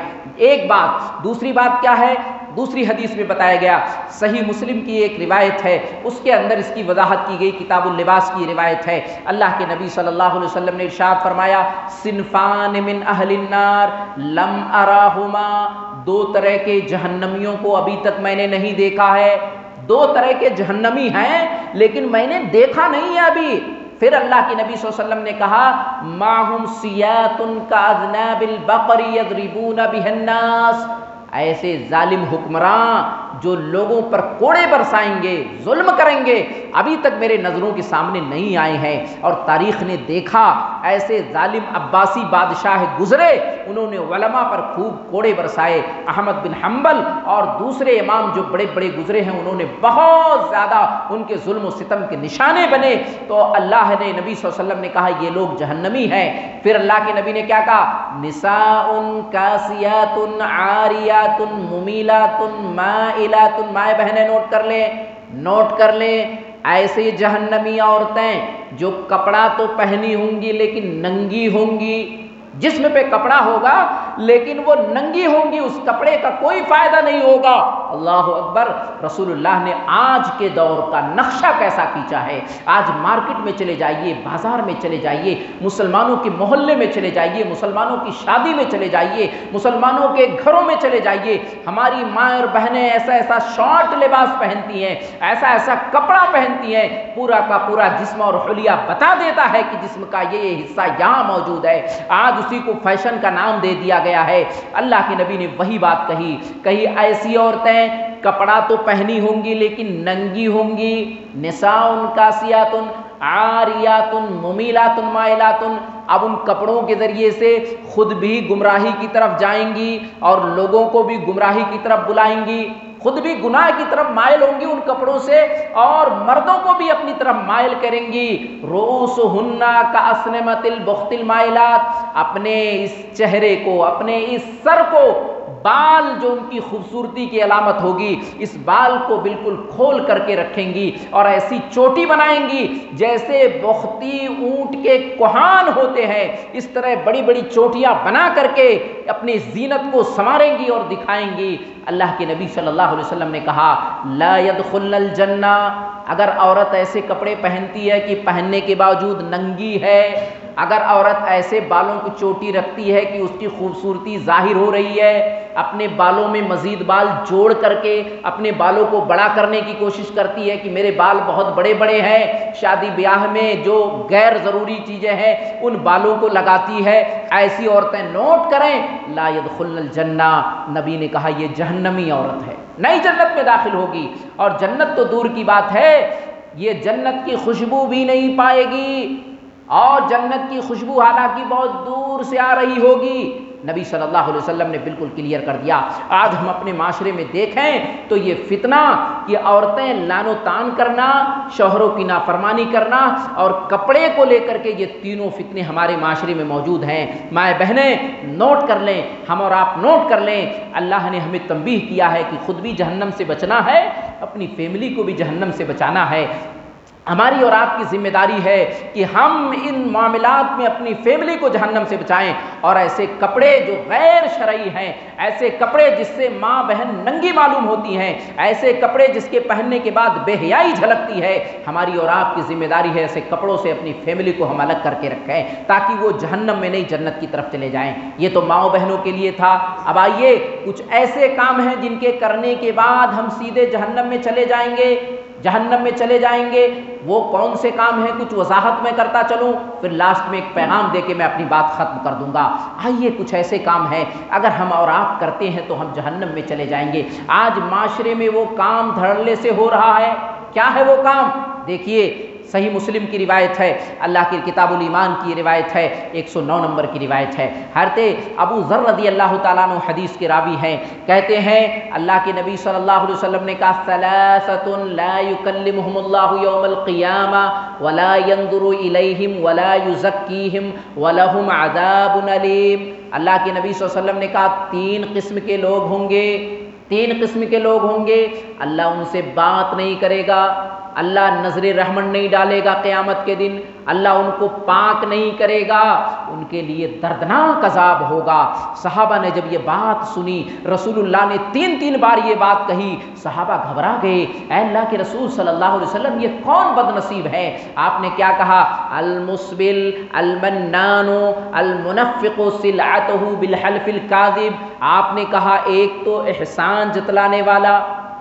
ایک بات۔ دوسری بات کیا ہے؟ دوسری حدیث میں بتایا گیا، صحیح مسلم کی ایک روایت ہے، اس کے اندر اس کی وضاحت کی گئی، کتاب اللباس کی روایت ہے، اللہ کے نبی صلی اللہ علیہ وسلم نے ارشاد فرمایا صنفان من اہل النار لم اراہما، دو طرح کے جہنمیوں کو ابھی تک میں نے نہیں دیکھا ہے، دو طرح کے جہنمی ہیں لیکن میں نے دیکھا نہیں ہے ابھی۔ پھر اللہ کے نبی صلی اللہ علیہ وسلم نے کہا ماہم سیات کاذناب البقر یضربون بها الناس، ایسے ظالم حکمراں جو لوگوں پر کوڑے برسائیں گے، ظلم کریں گے، ابھی تک میرے نظروں کے سامنے نہیں آئے ہیں، اور تاریخ نے دیکھا ایسے ظالم عباسی بادشاہ گزرے، انہوں نے علماء پر خوب کوڑے برسائے، احمد بن حنبل اور دوسرے امام جو بڑے بڑے گزرے ہیں انہوں نے بہت زیادہ ان کے ظلم و ستم کے نشانے بنے، تو اللہ نے نبی صلی اللہ علیہ وسلم نے کہا یہ لوگ جہنمی ہیں۔ پھر اللہ کے نبی نے کیا کہا؟ نساء کاسیات عاریات ممیلات مائلات، مائیں بہنیں نوٹ کر لیں، نوٹ کر لیں، ایسے جہنمی عورتیں جو کپڑا تو پہنی ہوں گی لیکن ننگی ہوں گی، جسم پہ کپڑا ہوگا لیکن وہ ننگی ہوں گی، اس کپڑے کا کوئی فائدہ نہیں ہوگا۔ اللہ اکبر۔ رسول اللہ نے آج کے دور کا نقشہ کیسا کھینچا ہے، آج مارکیٹ میں چلے جائیے، بازار میں چلے جائیے، مسلمانوں کے محلے میں چلے جائیے، مسلمانوں کی شادی میں چلے جائیے، مسلمانوں کے گھروں میں چلے جائیے، ہماری ماں اور بہنیں ایسا ایسا شارٹ لباس پہنتی ہیں، ایسا ایسا کپڑا پہنتی ہیں، پورا کا پورا جسم اور حلیہ بتا دیتا ہے کہ جسم کا یہ حصہ یہاں موجود ہے، آج اسی کو فیشن کا نام دے دیا گیا ہے۔ اللہ کے نبی نے وہی بات کہی ایسی عورتیں کپڑا تو پہنی ہوں گی لیکن ننگی ہوں گی، نساء کاسیات عاریات ممیلات مائلات، اب ان کپڑوں کے ذریعے سے خود بھی گمراہی کی طرف جائیں گی اور لوگوں کو بھی گمراہی کی طرف بلائیں گی، خود بھی گناہ کی طرف مائل ہوں گی ان کپڑوں سے اور مردوں کو بھی اپنی طرف مائل کریں گی۔ رؤوسہن کأسنمۃ البخت المائلات، اپنے اس چہرے کو، اپنے اس سر کو، بال جو ان کی خوبصورتی کی علامت ہوگی، اس بال کو بالکل کھول کر کے رکھیں گی اور ایسی چوٹی بنائیں گی جیسے بختی اونٹ کے کوہان ہوتے ہیں، اس طرح بڑی بڑی چوٹیاں بنا کر کے اپنی زینت کو سنواریں گی اور دکھائیں گی۔ اللہ کے نبی صلی اللہ علیہ وسلم نے کہا لا يدخلن الجنہ، اگر عورت ایسے کپڑے پہنتی ہے کہ پہننے کے باوجود ننگی ہے، اگر عورت ایسے بالوں کو چوٹی رکھتی ہے کہ اس کی خوبصورتی ظاہر ہو رہی ہے، اپنے بالوں میں مزید بال جوڑ کر کے اپنے بالوں کو بڑا کرنے کی کوشش کرتی ہے کہ میرے بال بہت بڑے بڑے ہیں، شادی بیاہ میں جو غیر ضروری چیزیں ہیں ان بالوں کو لگاتی ہے، ایسی عورتیں نوٹ کریں لا يدخلن الجنہ، نبی نے کہا یہ جہنمی عورت ہے، نئی جنت میں داخل ہوگی، اور جنت تو دور کی بات ہے یہ جنت کی خوشبو بھی نہیں پائے گی، اور جنت کی خوشبو حالانکہ بہت دور سے آ رہی ہوگی۔ نبی صلی اللہ علیہ وسلم نے بالکل کلیئر کر دیا۔ آج ہم اپنے معاشرے میں دیکھیں تو یہ فتنہ کہ عورتیں لان و تان کرنا، شوہروں کی نافرمانی کرنا اور کپڑے کو لے کر کے، یہ تینوں فتنے ہمارے معاشرے میں موجود ہیں۔ مائیں بہنیں نوٹ کر لیں، ہم اور آپ نوٹ کر لیں، اللہ نے ہمیں تنبیہ کیا ہے کہ خود بھی جہنم سے بچنا ہے، اپنی فیملی کو بھی جہنم سے بچانا ہے۔ ہماری اور آپ کی ذمہ داری ہے کہ ہم ان معاملات میں اپنی فیملی کو جہنم سے بچائیں، اور ایسے کپڑے جو غیر شرعی ہیں، ایسے کپڑے جس سے ماں بہن ننگی معلوم ہوتی ہیں، ایسے کپڑے جس کے پہننے کے بعد بے حیائی جھلکتی ہے، ہماری اور آپ کی ذمہ داری ہے ایسے کپڑوں سے اپنی فیملی کو ہم الگ کر کے رکھیں تاکہ وہ جہنم میں نہیں جنت کی طرف چلے جائیں۔ یہ تو ماؤں بہنوں کے لیے تھا۔ اب آئیے کچھ ایسے کام ہیں جن کے کرنے کے بعد ہم سیدھے جہنم میں چلے جائیں گے، جہنم میں چلے جائیں گے۔ وہ کون سے کام ہیں کچھ وضاحت میں کرتا چلوں، پھر لاسٹ میں ایک پیغام دے کے میں اپنی بات ختم کر دوں گا۔ آئیے کچھ ایسے کام ہیں اگر ہم اور آپ کرتے ہیں تو ہم جہنم میں چلے جائیں گے۔ آج معاشرے میں وہ کام دھڑلے سے ہو رہا ہے، کیا ہے وہ کام؟ دیکھیے صحیح مسلم کی روایت ہے، اللہ کی کتاب الایمان کی روایت ہے، 109 نمبر کی روایت ہے۔ حضرت ابو ذر رضی اللہ تعالیٰ عنہ حدیث کے راوی ہیں، کہتے ہیں اللہ کے نبی صلی اللہ علیہ وسلم نے کہا ثلاثۃ لا یکلمہم اللہ یوم القیامہ ولا ینظر الیہم ولا یزکیہم ولہم عذاب علیم۔ اللہ کے نبی صلی اللہ علیہ وسلم نے کہا تین قسم کے لوگ ہوں گے، تین قسم کے لوگ ہوں گے، اللہ ان سے بات نہیں کرے گا، اللہ نظر رحمت نہیں ڈالے گا قیامت کے دن، اللہ ان کو پاک نہیں کرے گا، ان کے لیے دردناک عذاب ہوگا۔ صحابہ نے جب یہ بات سنی، رسول اللہ نے تین بار یہ بات کہی، صحابہ گھبرا گئے، اے اللہ کے رسول صلی اللہ علیہ وسلم یہ کون بد نصیب ہے؟ آپ نے کیا کہا؟ المسبل المنان المنفق سلعتہ بالحلف الکاذب۔ آپ نے کہا ایک تو احسان جتلانے والا،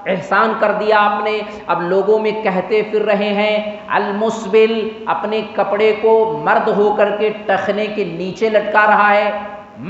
احسان کر دیا آپ نے، اب لوگوں میں کہتے پھر رہے ہیں، المسبل اپنے کپڑے کو مرد ہو کر کے ٹخنے کے نیچے لٹکا رہا ہے،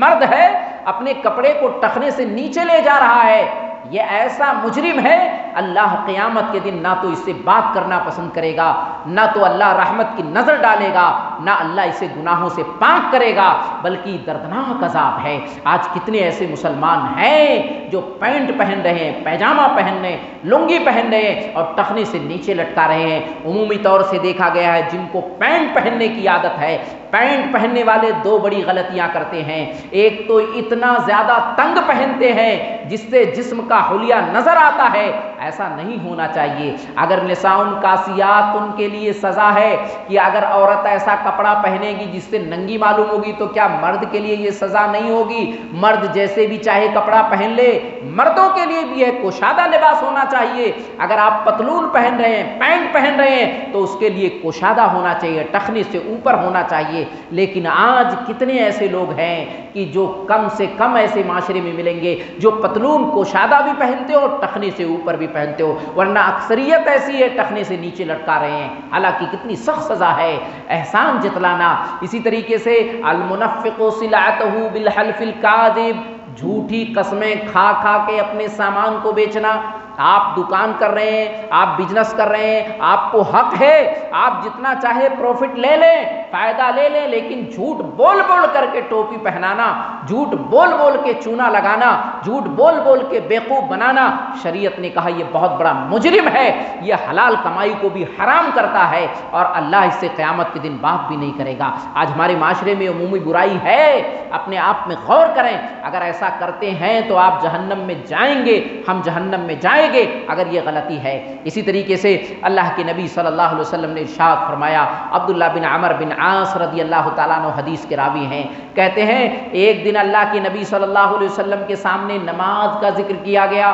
مرد ہے اپنے کپڑے کو ٹخنے سے نیچے لے جا رہا ہے، یہ ایسا مجرم ہے اللہ قیامت کے دن نہ تو اس سے بات کرنا پسند کرے گا، نہ تو اللہ رحمت کی نظر ڈالے گا، نہ اللہ اسے گناہوں سے پاک کرے گا، بلکہ دردناک عذاب ہے۔ آج کتنے ایسے مسلمان ہیں جو پینٹ پہن رہے ہیں، پیجامہ پہن رہے ہیں، لنگی پہن رہے ہیں اور ٹخنے سے نیچے لٹکا رہے ہیں۔ عمومی طور سے دیکھا گیا ہے جن کو پینٹ پہننے کی عادت ہے، پینٹ پہننے والے دو بڑی غلطیاں کرتے ہیں، ایک تو اتنا زیادہ تنگ پہنتے ہیں جس سے جسم کا حلیہ نظر آتا ہے، ایسا نہیں ہونا چاہیے۔ اگر نساء کاسیات ان کے لیے سزا ہے کہ اگر عورت ایسا کپڑا پہنے گی جس سے ننگی معلوم ہوگی تو کیا مرد کے لیے یہ سزا نہیں ہوگی؟ مرد جیسے بھی چاہے کپڑا پہن لے، مردوں کے لیے بھی ایک کوشادہ لباس ہونا چاہیے۔ اگر آپ پتلون پہن رہے ہیں، پینٹ پہن رہے ہیں تو اس کے لیے کوشادہ ہونا چاہیے، ٹخنے سے اوپر ہونا چاہیے۔ لیکن آج کتنے ایسے لوگ ہیں کہ جو کم سے کم ایسے معاشرے میں ملیں گے جو پتلون کوشادہ بھی پہنتے ہو اور ٹخنے سے اوپر بھی پہنتے ہو، ورنہ اکثریت ایسی ہے ٹخنے سے نیچے لٹکا رہے ہیں، حالانکہ کتنی سخت سزا ہے احسان جتلانا۔ اسی طریقے سے المنفق سلعتہ بالحلف الکاذب، جھوٹی قسمیں کھا کھا کے اپنے سامان کو بیچنا۔ آپ دکان کر رہے ہیں، آپ بزنس کر رہے ہیں، آپ کو حق ہے آپ جتنا چاہے پروفٹ لے لیں، فائدہ لے لیں، لیکن جھوٹ بول بول کر کے ٹوپی پہنانا، جھوٹ بول بول کے چونا لگانا، جھوٹ بول بول کے بیوقوف بنانا، شریعت نے کہا یہ بہت بڑا مجرم ہے، یہ حلال کمائی کو بھی حرام کرتا ہے اور اللہ اس سے قیامت کے دن معاف بھی نہیں کرے گا۔ آج ہمارے معاشرے میں عمومی برائی ہے، اپنے آپ میں غور کریں، اگر ایسا کرتے ہیں تو آپ جہنم میں جائیں گے، ہم جہنم میں جائیں گے اگر یہ غلطی ہے۔ اسی طریقے سے اللہ کے نبی صلی اللہ علیہ وسلم نے ارشاد فرمایا، عبداللہ بن عمر بن عاص رضی اللہ تعالیٰ عنہ حدیث کے راوی ہیں، کہتے ہیں ایک دن اللہ کے نبی صلی اللہ علیہ وسلم کے سامنے نماز کا ذکر کیا گیا۔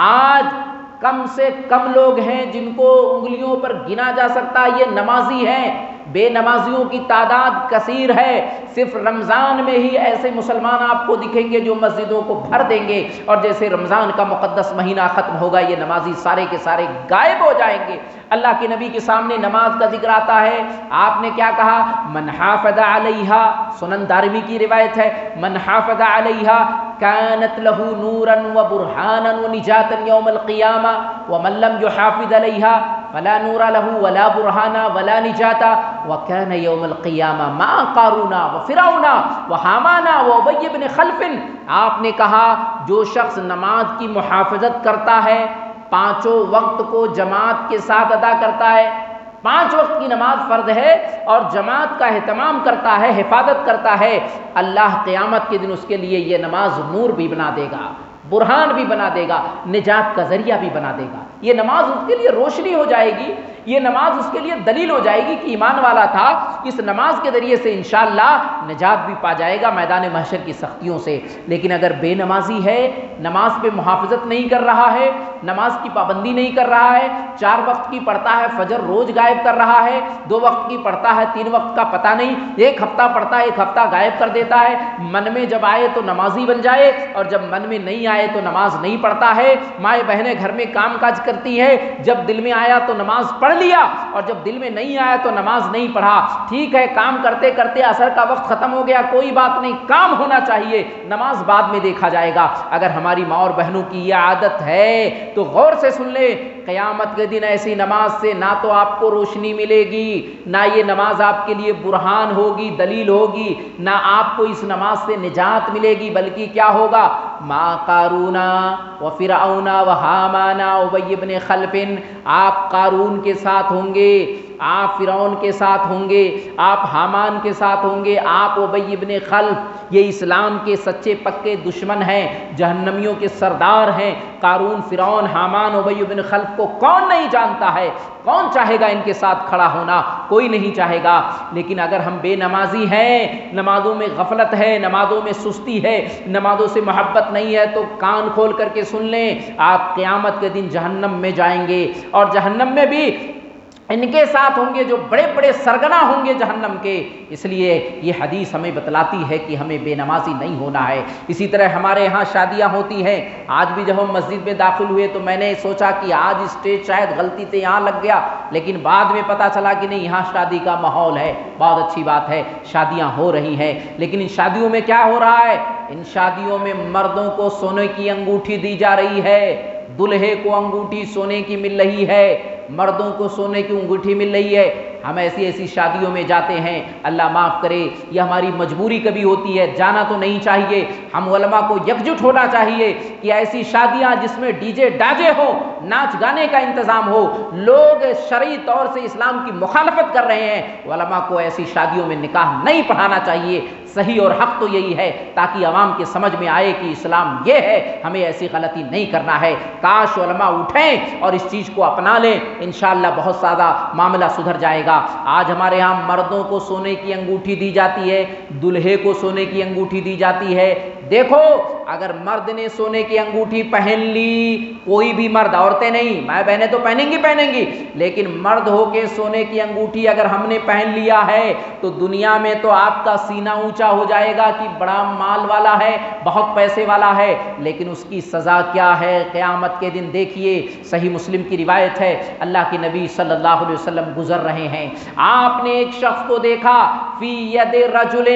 آج کم سے کم لوگ ہیں جن کو انگلیوں پر گنا جا سکتا ہے یہ نمازی ہیں، بے نمازیوں کی تعداد کثیر ہے۔ صرف رمضان میں ہی ایسے مسلمان آپ کو دکھیں گے جو مسجدوں کو بھر دیں گے، اور جیسے رمضان کا مقدس مہینہ ختم ہوگا یہ نمازی سارے کے سارے غائب ہو جائیں گے۔ اللہ کے نبی کے سامنے نماز کا ذکر آتا ہے، آپ نے کیا کہا؟ من حافظ علیہا، سنن دارمی کی روایت ہے، من حافظ علیہا کانت لہ نورا و برہانا و نجاتا یوم القیامہ ومن لم یحافظ علیہا فلا نور لہ ولا برہانا ولا نجاتا وکان یوم القیامہ مع قارون وفرعون وحامان وابی بن خلف۔ آپ نے کہا جو شخص نماز کی محافظت کرتا ہے، پانچوں وقت کو جماعت کے ساتھ ادا کرتا ہے، 5 وقت کی نماز فرض ہے اور جماعت کا اہتمام کرتا ہے، حفاظت کرتا ہے، اللہ قیامت کے دن اس کے لیے یہ نماز نور بھی بنا دے گا، برہان بھی بنا دے گا، نجات کا ذریعہ بھی بنا دے گا۔ یہ نماز اس کے لیے روشنی ہو جائے گی، یہ نماز اس کے لیے دلیل ہو جائے گی کہ ایمان والا تھا، اس نماز کے ذریعے سے انشاءاللہ نجات بھی پا جائے گا میدان محشر کی سختیوں سے۔ لیکن اگر بے نمازی ہے، نماز پہ محافظت نہیں کر رہا ہے، نماز کی پابندی نہیں کر رہا ہے، 4 وقت کی پڑھتا ہے، فجر روز غائب کر رہا ہے، 2 وقت کی پڑھتا ہے، 3 وقت کا پتہ نہیں، 1 ہفتہ پڑھتا ہے، 1 ہفتہ غائب کر دیتا ہے، من میں جب آئے تو نمازی بن جائے اور جب من میں نہیں آئے تو نماز نہیں پڑھتا ہے۔ مائیں بہنیں گھر میں کام کاج کرتی ہے، جب دل میں آیا تو نماز پڑھ لیا اور جب دل میں نہیں آیا تو نماز نہیں پڑھا۔ ٹھیک ہے، کام کرتے کرتے عصر کا وقت ختم ہو گیا، کوئی بات نہیں، کام ہونا چاہیے، نماز بعد میں دیکھا جائے گا۔ اگر ہماری ماں اور بہنوں کی یہ عادت ہے تو غور سے سن لے، قیامت کے دن ایسی نماز سے نہ تو آپ کو روشنی ملے گی، نہ یہ نماز آپ کے لیے برہان ہوگی، دلیل ہوگی، نہ آپ کو اس نماز سے نجات ملے گی، بلکہ کیا ہوگا؟ ما قارون و فرعون و حامان و ابی بن خلف، آپ قارون کے ساتھ ہوں گے، آپ فرعون کے ساتھ ہوں گے، آپ حامان کے ساتھ ہوں گے، آپ ابی بن خلف، یہ اسلام کے سچے پکے دشمن ہیں، جہنمیوں کے سردار ہیں۔ قارون، فرعون، حامان، ابی بن خلف کو کون نہیں جانتا ہے؟ کون چاہے گا ان کے ساتھ کھڑا ہونا؟ کوئی نہیں چاہے گا۔ لیکن اگر ہم بے نمازی ہیں، نمازوں میں غفلت ہے، نمازوں میں سستی ہے، نمازوں سے محبت نہیں ہے، تو کان کھول کر کے سن لیں، آپ قیامت کے دن جہنم میں جائیں گے، اور جہنم میں بھی ان کے ساتھ ہوں گے جو بڑے بڑے سرگنا ہوں گے جہنم کے۔ اس لیے یہ حدیث ہمیں بتلاتی ہے کہ ہمیں بے نمازی نہیں ہونا ہے۔ اسی طرح ہمارے ہاں شادیاں ہوتی ہیں، آج بھی جب ہم مسجد میں داخل ہوئے تو میں نے سوچا کہ آج اسٹیج شاید غلطی سے یہاں لگ گیا، لیکن بعد میں پتہ چلا کہ نہیں، یہاں شادی کا ماحول ہے، بہت اچھی بات ہے، شادیاں ہو رہی ہیں۔ لیکن ان شادیوں میں کیا ہو رہا ہے؟ ان شادیوں میں مردوں کو سونے کی انگوٹھی دی جا رہی ہے، دلہے کو انگوٹھی سونے کی مل رہی ہے، مردوں کو سونے کی انگوٹھی مل رہی ہے۔ ہم ایسی ایسی شادیوں میں جاتے ہیں، اللہ معاف کرے، یہ ہماری مجبوری کبھی ہوتی ہے، جانا تو نہیں چاہیے۔ ہم علماء کو یکجٹ ہونا چاہیے کہ ایسی شادیاں جس میں ڈی جے ڈاجے ہو، ناچ گانے کا انتظام ہو، لوگ شرعی طور سے اسلام کی مخالفت کر رہے ہیں، علماء کو ایسی شادیوں میں نکاح نہیں پڑھانا چاہیے۔ صحیح اور حق تو یہی ہے، تاکہ عوام کے سمجھ میں آئے کہ اسلام یہ ہے، ہمیں ایسی غلطی نہیں کرنا ہے۔ کاش علماء اٹھیں اور اس چیز کو اپنا لیں، انشاءاللہ بہت زیادہ معاملہ سدھر جائے گا۔ آج ہمارے ہاں مردوں کو سونے کی انگوٹھی دی جاتی ہے، دلہے کو سونے کی انگوٹھی دی جاتی ہے۔ دیکھو، اگر مرد نے سونے کی انگوٹھی پہن لی، کوئی بھی مرد، عورتیں نہیں، ماں بہنیں تو پہنیں گی، لیکن مرد ہو کے سونے کی انگوٹھی اگر ہم نے پہن لیا ہے تو دنیا میں تو آپ کا سینہ اونچا ہو جائے گا کہ بڑا مال والا ہے، بہت پیسے والا ہے، لیکن اس کی سزا کیا ہے قیامت کے دن دیکھیے۔ صحیح مسلم کی روایت ہے، اللہ کے نبی صلی اللہ علیہ وسلم گزر رہے ہیں، آپ نے ایک شخص کو دیکھا، فی ید رجل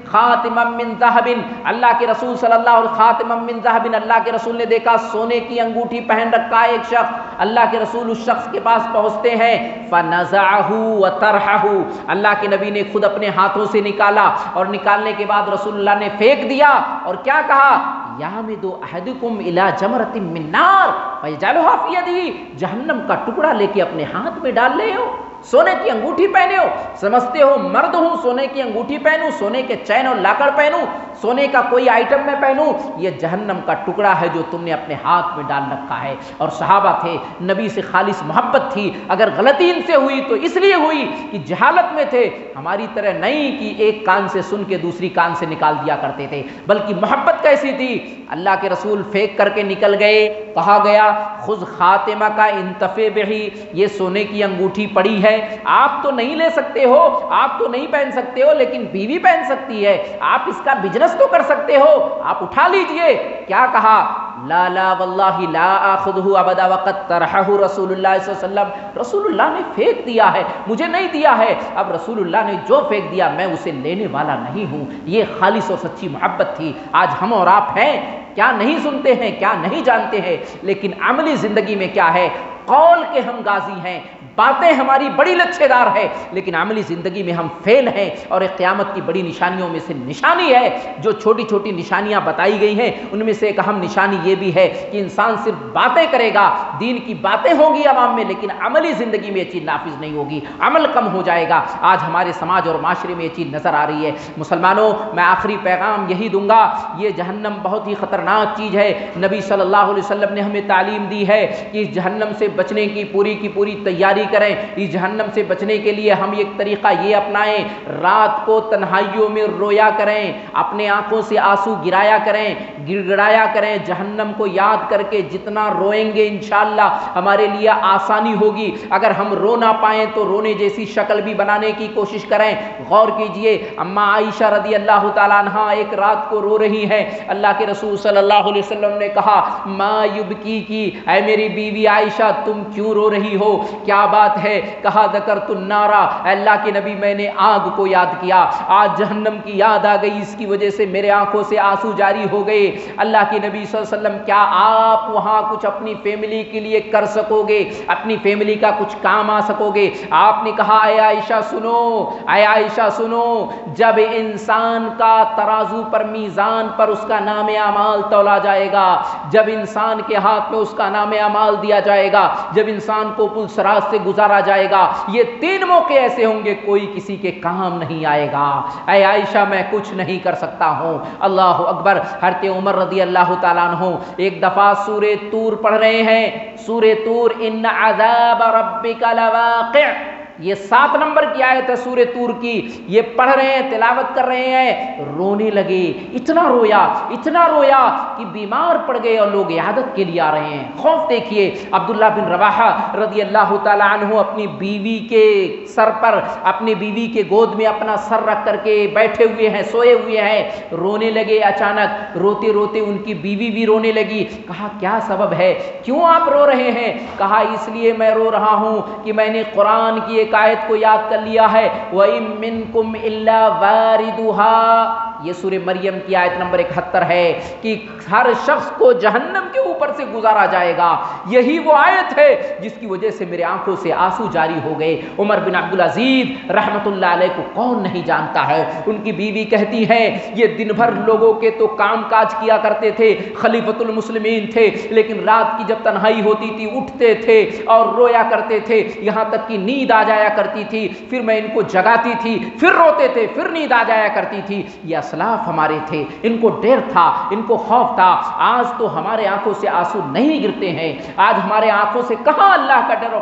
خاتما من ذہب، اللہ کے رسول صلی اللہ علیہ وسلم خاتما من ذهب، اللہ کے رسول نے دیکھا سونے کی انگوٹھی پہن رکھا ہے ایک شخص. اللہ کے رسول اس شخص کے پاس پہنچتے ہیں. فنزعه وطرحه، اللہ کے نبی نے خود اپنے ہاتھوں سے نکالا اور نکالنے کے بعد رسول اللہ نے پھینک دیا اور کیا کہا؟ یامد احدکم الی جمرۃ من نار فیجعلها فی یدہ، جہنم کا ٹکڑا لے کے اپنے ہاتھ میں ڈال لے ہو، سونے کی انگوٹھی پہنے ہو، سمجھتے ہو مرد ہوں سونے کی انگوٹھی پہنوں، سونے کے چین اور لاکڑ پہنوں، سونے کا کوئی آئٹم میں پہنوں، یہ جہنم کا ٹکڑا ہے جو تم نے اپنے ہاتھ میں ڈال رکھا ہے. اور صحابہ تھے، نبی سے خالص محبت تھی، اگر غلطی ان سے ہوئی تو اس لیے ہوئی کہ جہالت میں تھے، ہماری طرح نہیں کہ ایک کان سے سن کے دوسری کان سے نکال دیا کرتے تھے، بلکہ محبت کیسی تھی. اللہ کے رسول پھینک کر کے نکل گئے. کہا گیا خذ خاتمہ کا انتفع بہی، یہ سونے کی انگوٹھی پڑی ہے، آپ تو نہیں لے سکتے ہو، آپ تو نہیں پہن سکتے ہو، لیکن بیوی پہن سکتی ہے، آپ اس کا بزنس تو کر سکتے ہو، آپ اٹھا لیجئے. کیا کہا؟ لا لا واللہ لا آخذہ ابدا وقد طرحہ رسول اللہ صلی اللہ علیہ وسلم، رسول اللہ نے پھینک دیا ہے، مجھے نہیں دیا ہے. اب رسول اللہ نے جو پھینک دیا میں اسے لینے والا نہیں ہوں. یہ خالص اور سچی محبت تھی. آج ہم اور آپ ہیں کیا نہیں سنتے ہیں، کیا نہیں جانتے ہیں، لیکن عملی زندگی میں کیا ہے؟ قول کے ہم غازی ہیں، باتیں ہماری بڑی لچھے دار ہے، لیکن عملی زندگی میں ہم فیل ہیں. اور ایک قیامت کی بڑی نشانیوں میں سے نشانی ہے، جو چھوٹی چھوٹی نشانیاں بتائی گئی ہیں ان میں سے ایک اہم نشانی یہ بھی ہے کہ انسان صرف باتیں کرے گا، دین کی باتیں ہوں گی عوام میں، لیکن عملی زندگی میں یہ چیز نافذ نہیں ہوگی، عمل کم ہو جائے گا. آج ہمارے سماج اور معاشرے میں یہ چیز نظر آ رہی ہے. مسلمانوں، میں آخری پیغام یہی دوں گا، یہ جہنم بہت ہی خطرناک چیز ہے. نبی صلی اللہ علیہ وسلم نے ہمیں تعلیم دی ہے کہ اس جہنم سے بچنے کی پوری تیاری کریں. اس جہنم سے بچنے کے لیے ہم ایک طریقہ یہ اپنائیں، رات کو تنہائیوں میں رویا کریں، اپنے آنکھوں سے آنسو گرایا کریں، گڑ گڑایا کریں. جہنم کو یاد کر کے جتنا روئیں گے انشاءاللہ ہمارے لیے آسانی ہوگی. اگر ہم رو نہ پائیں تو رونے جیسی شکل بھی بنانے کی کوشش کریں. غور کیجئے، اما عائشہ رضی اللہ تعالیٰ عنہا ایک رات کو رو رہی ہیں. اللہ کے رسول صلی اللہ علیہ وسلم نے کہا ما یبکی کی، اے میری بیوی عائشہ تم کیوں رو رہی ہو، کیا بات ہے؟ کہا ذکرت النار، اللہ کے نبی میں نے آگ کو یاد کیا، آج جہنم کی یاد آ گئی، اس کی وجہ سے میرے آنکھوں سے آنسو جاری ہو گئے. اللہ کے نبی صلی اللہ علیہ وسلم کیا آپ وہاں کچھ اپنی فیملی کے لیے کر سکو گے، اپنی فیملی کا کچھ کام آ سکو گے؟ آپ نے کہا اے عائشہ سنو، اے عائشہ سنو، جب انسان کا ترازو پر میزان پر اس کا نام اعمال تولا جائے گا، جب انسان کے ہاتھ میں اس کا نام اعمال دیا جائے گا، جب انسان کو پل صراط سے گزارا جائے گا، یہ تین موقع ایسے ہوں گے کوئی کسی کے کام نہیں آئے گا. اے عائشہ میں کچھ نہیں کر سکتا ہوں. اللہ اکبر. حضرت عمر رضی اللہ تعالیٰ عنہ ایک دفعہ سورہ طور پڑھ رہے ہیں، سورہ طور، ان عذاب ربک لواقع، یہ 7 نمبر کی آیت ہے سورہ طور کی. یہ پڑھ رہے ہیں، تلاوت کر رہے ہیں، رونے لگے. اتنا رویا کہ بیمار پڑ گئے اور لوگ عیادت کے لیے آ رہے ہیں. خوف دیکھیے، عبداللہ بن رواحہ رضی اللہ تعالیٰ عنہ اپنی بیوی کے سر پر، اپنی بیوی کے گود میں اپنا سر رکھ کر کے بیٹھے ہوئے ہیں، سوئے ہوئے ہیں، رونے لگے. اچانک روتے روتے ان کی بیوی بھی رونے لگی. کہا کیا سبب ہے، کیوں آپ رو رہے ہیں؟ کہا اس لیے میں رو رہا ہوں کہ میں نے قرآن کی ایک آیت کو یاد کر لیا ہے، وَإِن مِّنكُمْ إِلَّا وَارِدُهَا، یہ سورہ مریم کی آیت نمبر 71 ہے کہ ہر شخص کو جہنم کے اوپر سے گزارا جائے گا. یہی وہ آیت ہے جس کی وجہ سے میرے آنکھوں سے آنسو جاری ہو گئے. عمر بن عبدالعزیز رحمت اللہ علیہ کو کون نہیں جانتا ہے؟ ان کی بیوی کہتی ہے یہ دن بھر لوگوں کے تو کام کاج کیا کرتے تھے، خلیفۃ المسلمین تھے، لیکن رات کی جب تنہائی ہوتی تھی اٹھتے تھے اور رویا کرتے تھے، یہاں تک کہ نیند آ جایا کرتی تھی، پھر میں ان کو جگاتی تھی، پھر روتے تھے، پھر نیند آ جایا کرتی تھی. یہ اسلاف ہمارے تھے، ان کو ڈر تھا، ان کو خوف تھا. آج تو ہمارے آنکھوں سے آنسو نہیں گرتے ہیں، آج ہمارے آنکھوں سے کہاں اللہ کا ڈر اور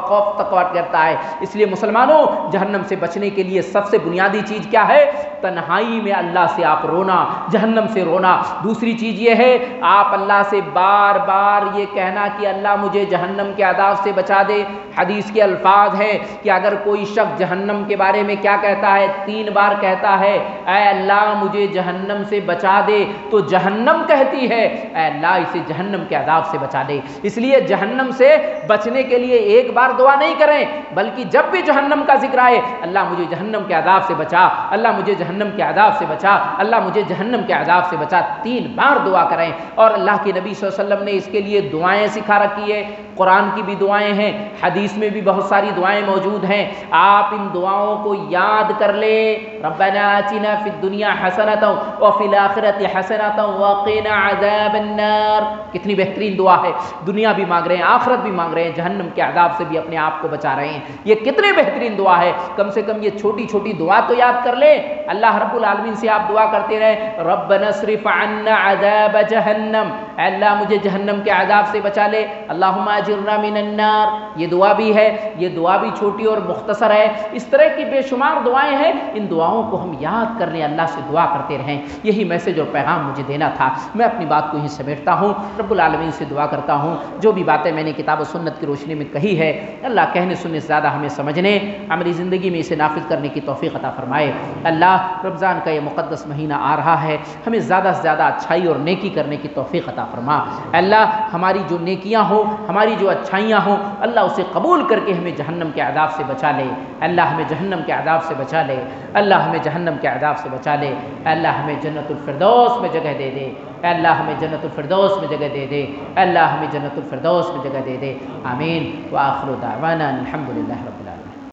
خوف تقویٰ کرتا ہے. اس لیے مسلمانوں، جہنم سے بچنے کے لیے سب سے بنیادی چیز کیا ہے؟ تنہائی میں اللہ سے آپ رونا، جہنم سے رونا. دوسری چیز یہ ہے آپ اللہ سے بار بار یہ کہنا کہ اللہ مجھے جہنم کے عذاب سے بچا دے. حدیث کے الفاظ ہیں کہ اگر کوئی شخص جہنم کے بارے میں کیا کہتا ہے، 3 بار کہتا ہے اے اللہ مجھے جہنم سے بچا دے، تو جہنم کہتی ہے اے اللہ اسے جہنم کے عذاب سے بچا دے۔ اس لیے جہنم سے بچنے کے لیے ایک بار دعا نہیں کریں، بلکہ جب بھی جہنم کا ذکر آئے اللہ مجھے جہنم کے عذاب سے بچا، اللہ مجھے جہنم کے عذاب سے بچا، اللہ مجھے جہنم کے عذاب سے بچا، 3 بار دعا کریں۔ اور اللہ کے نبی صلی اللہ علیہ وسلم نے اس کے لیے دعائیں سکھا رکھی ہے، قرآن کی بھی دعائیں ہیں، حدیث میں بھی بہت ساری دعائیں موجود ہیں۔ آپ ان دعاؤں کو یاد کر لیں۔ ربنا آتنا فی الدنیا حسنۃ وفی الآخرۃ حسنۃ وقنا عذاب النار، کتنی بہترین دعا ہے، دنیا بھی مانگ رہے ہیں، آخرت بھی مانگ رہے ہیں، جہنم کے عذاب سے بھی اپنے آپ کو بچا رہے ہیں، یہ کتنی بہترین دعا ہے۔ کم سے کم یہ چھوٹی چھوٹی دعا تو یاد کر لیں۔ اللہ رب العالمین سے آپ دعا کرتے رہیں، ربنا اصرف عنا عذاب جہنم، اے اللہ مجھے جہنم کے عذاب سے بچا لے، اللہم اجرنا من النار، یہ دعا بھی ہے، یہ دعا بھی چھوٹی اور مختصر ہے۔ اس طرح کی بے شمار دعائیں ہیں، ان دعاؤں کو ہم یاد کر لیں، اللہ سے دعا کرتے رہیں۔ یہی میسج اور پیغام مجھے دینا تھا، میں اپنی بات کو ہی سمیٹتا ہوں، رب العالمین سے دعا کرتا ہوں جو بھی باتیں میں نے کتاب و سنت کی روشنی میں کہی ہے اللہ کہنے سننے سے زیادہ ہمیں سمجھنے، عملی زندگی میں اسے نافذ کرنے کی توفیق عطا فرمائے۔ اللہ رمضان کا یہ مقدس مہینہ آ رہا ہے، ہمیں زیادہ سے زیادہ اچھائی اور نیکی کرنے کی توفیق عطا فرما۔ اللہ ہماری جو نیکیاں ہوں، ہماری جو اچھائیاں ہوں، اللہ اسے قبول کر کے ہمیں جہنم کے عذاب سے بچا لے، اللہ ہمیں جہنم کے عذاب سے بچا لے، اللہ ہمیں جہنم کے عذاب سے بچا لے، اللہ ہمیں جنت الفردوس میں جگہ دے دے، اے اللہ ہمیں جنت الفردوس میں جگہ دے دے، اے اللہ ہمیں جنت الفردوس میں جگہ دے دے، آمین۔ وآخر دعوانا الحمدللہ رب العالمین۔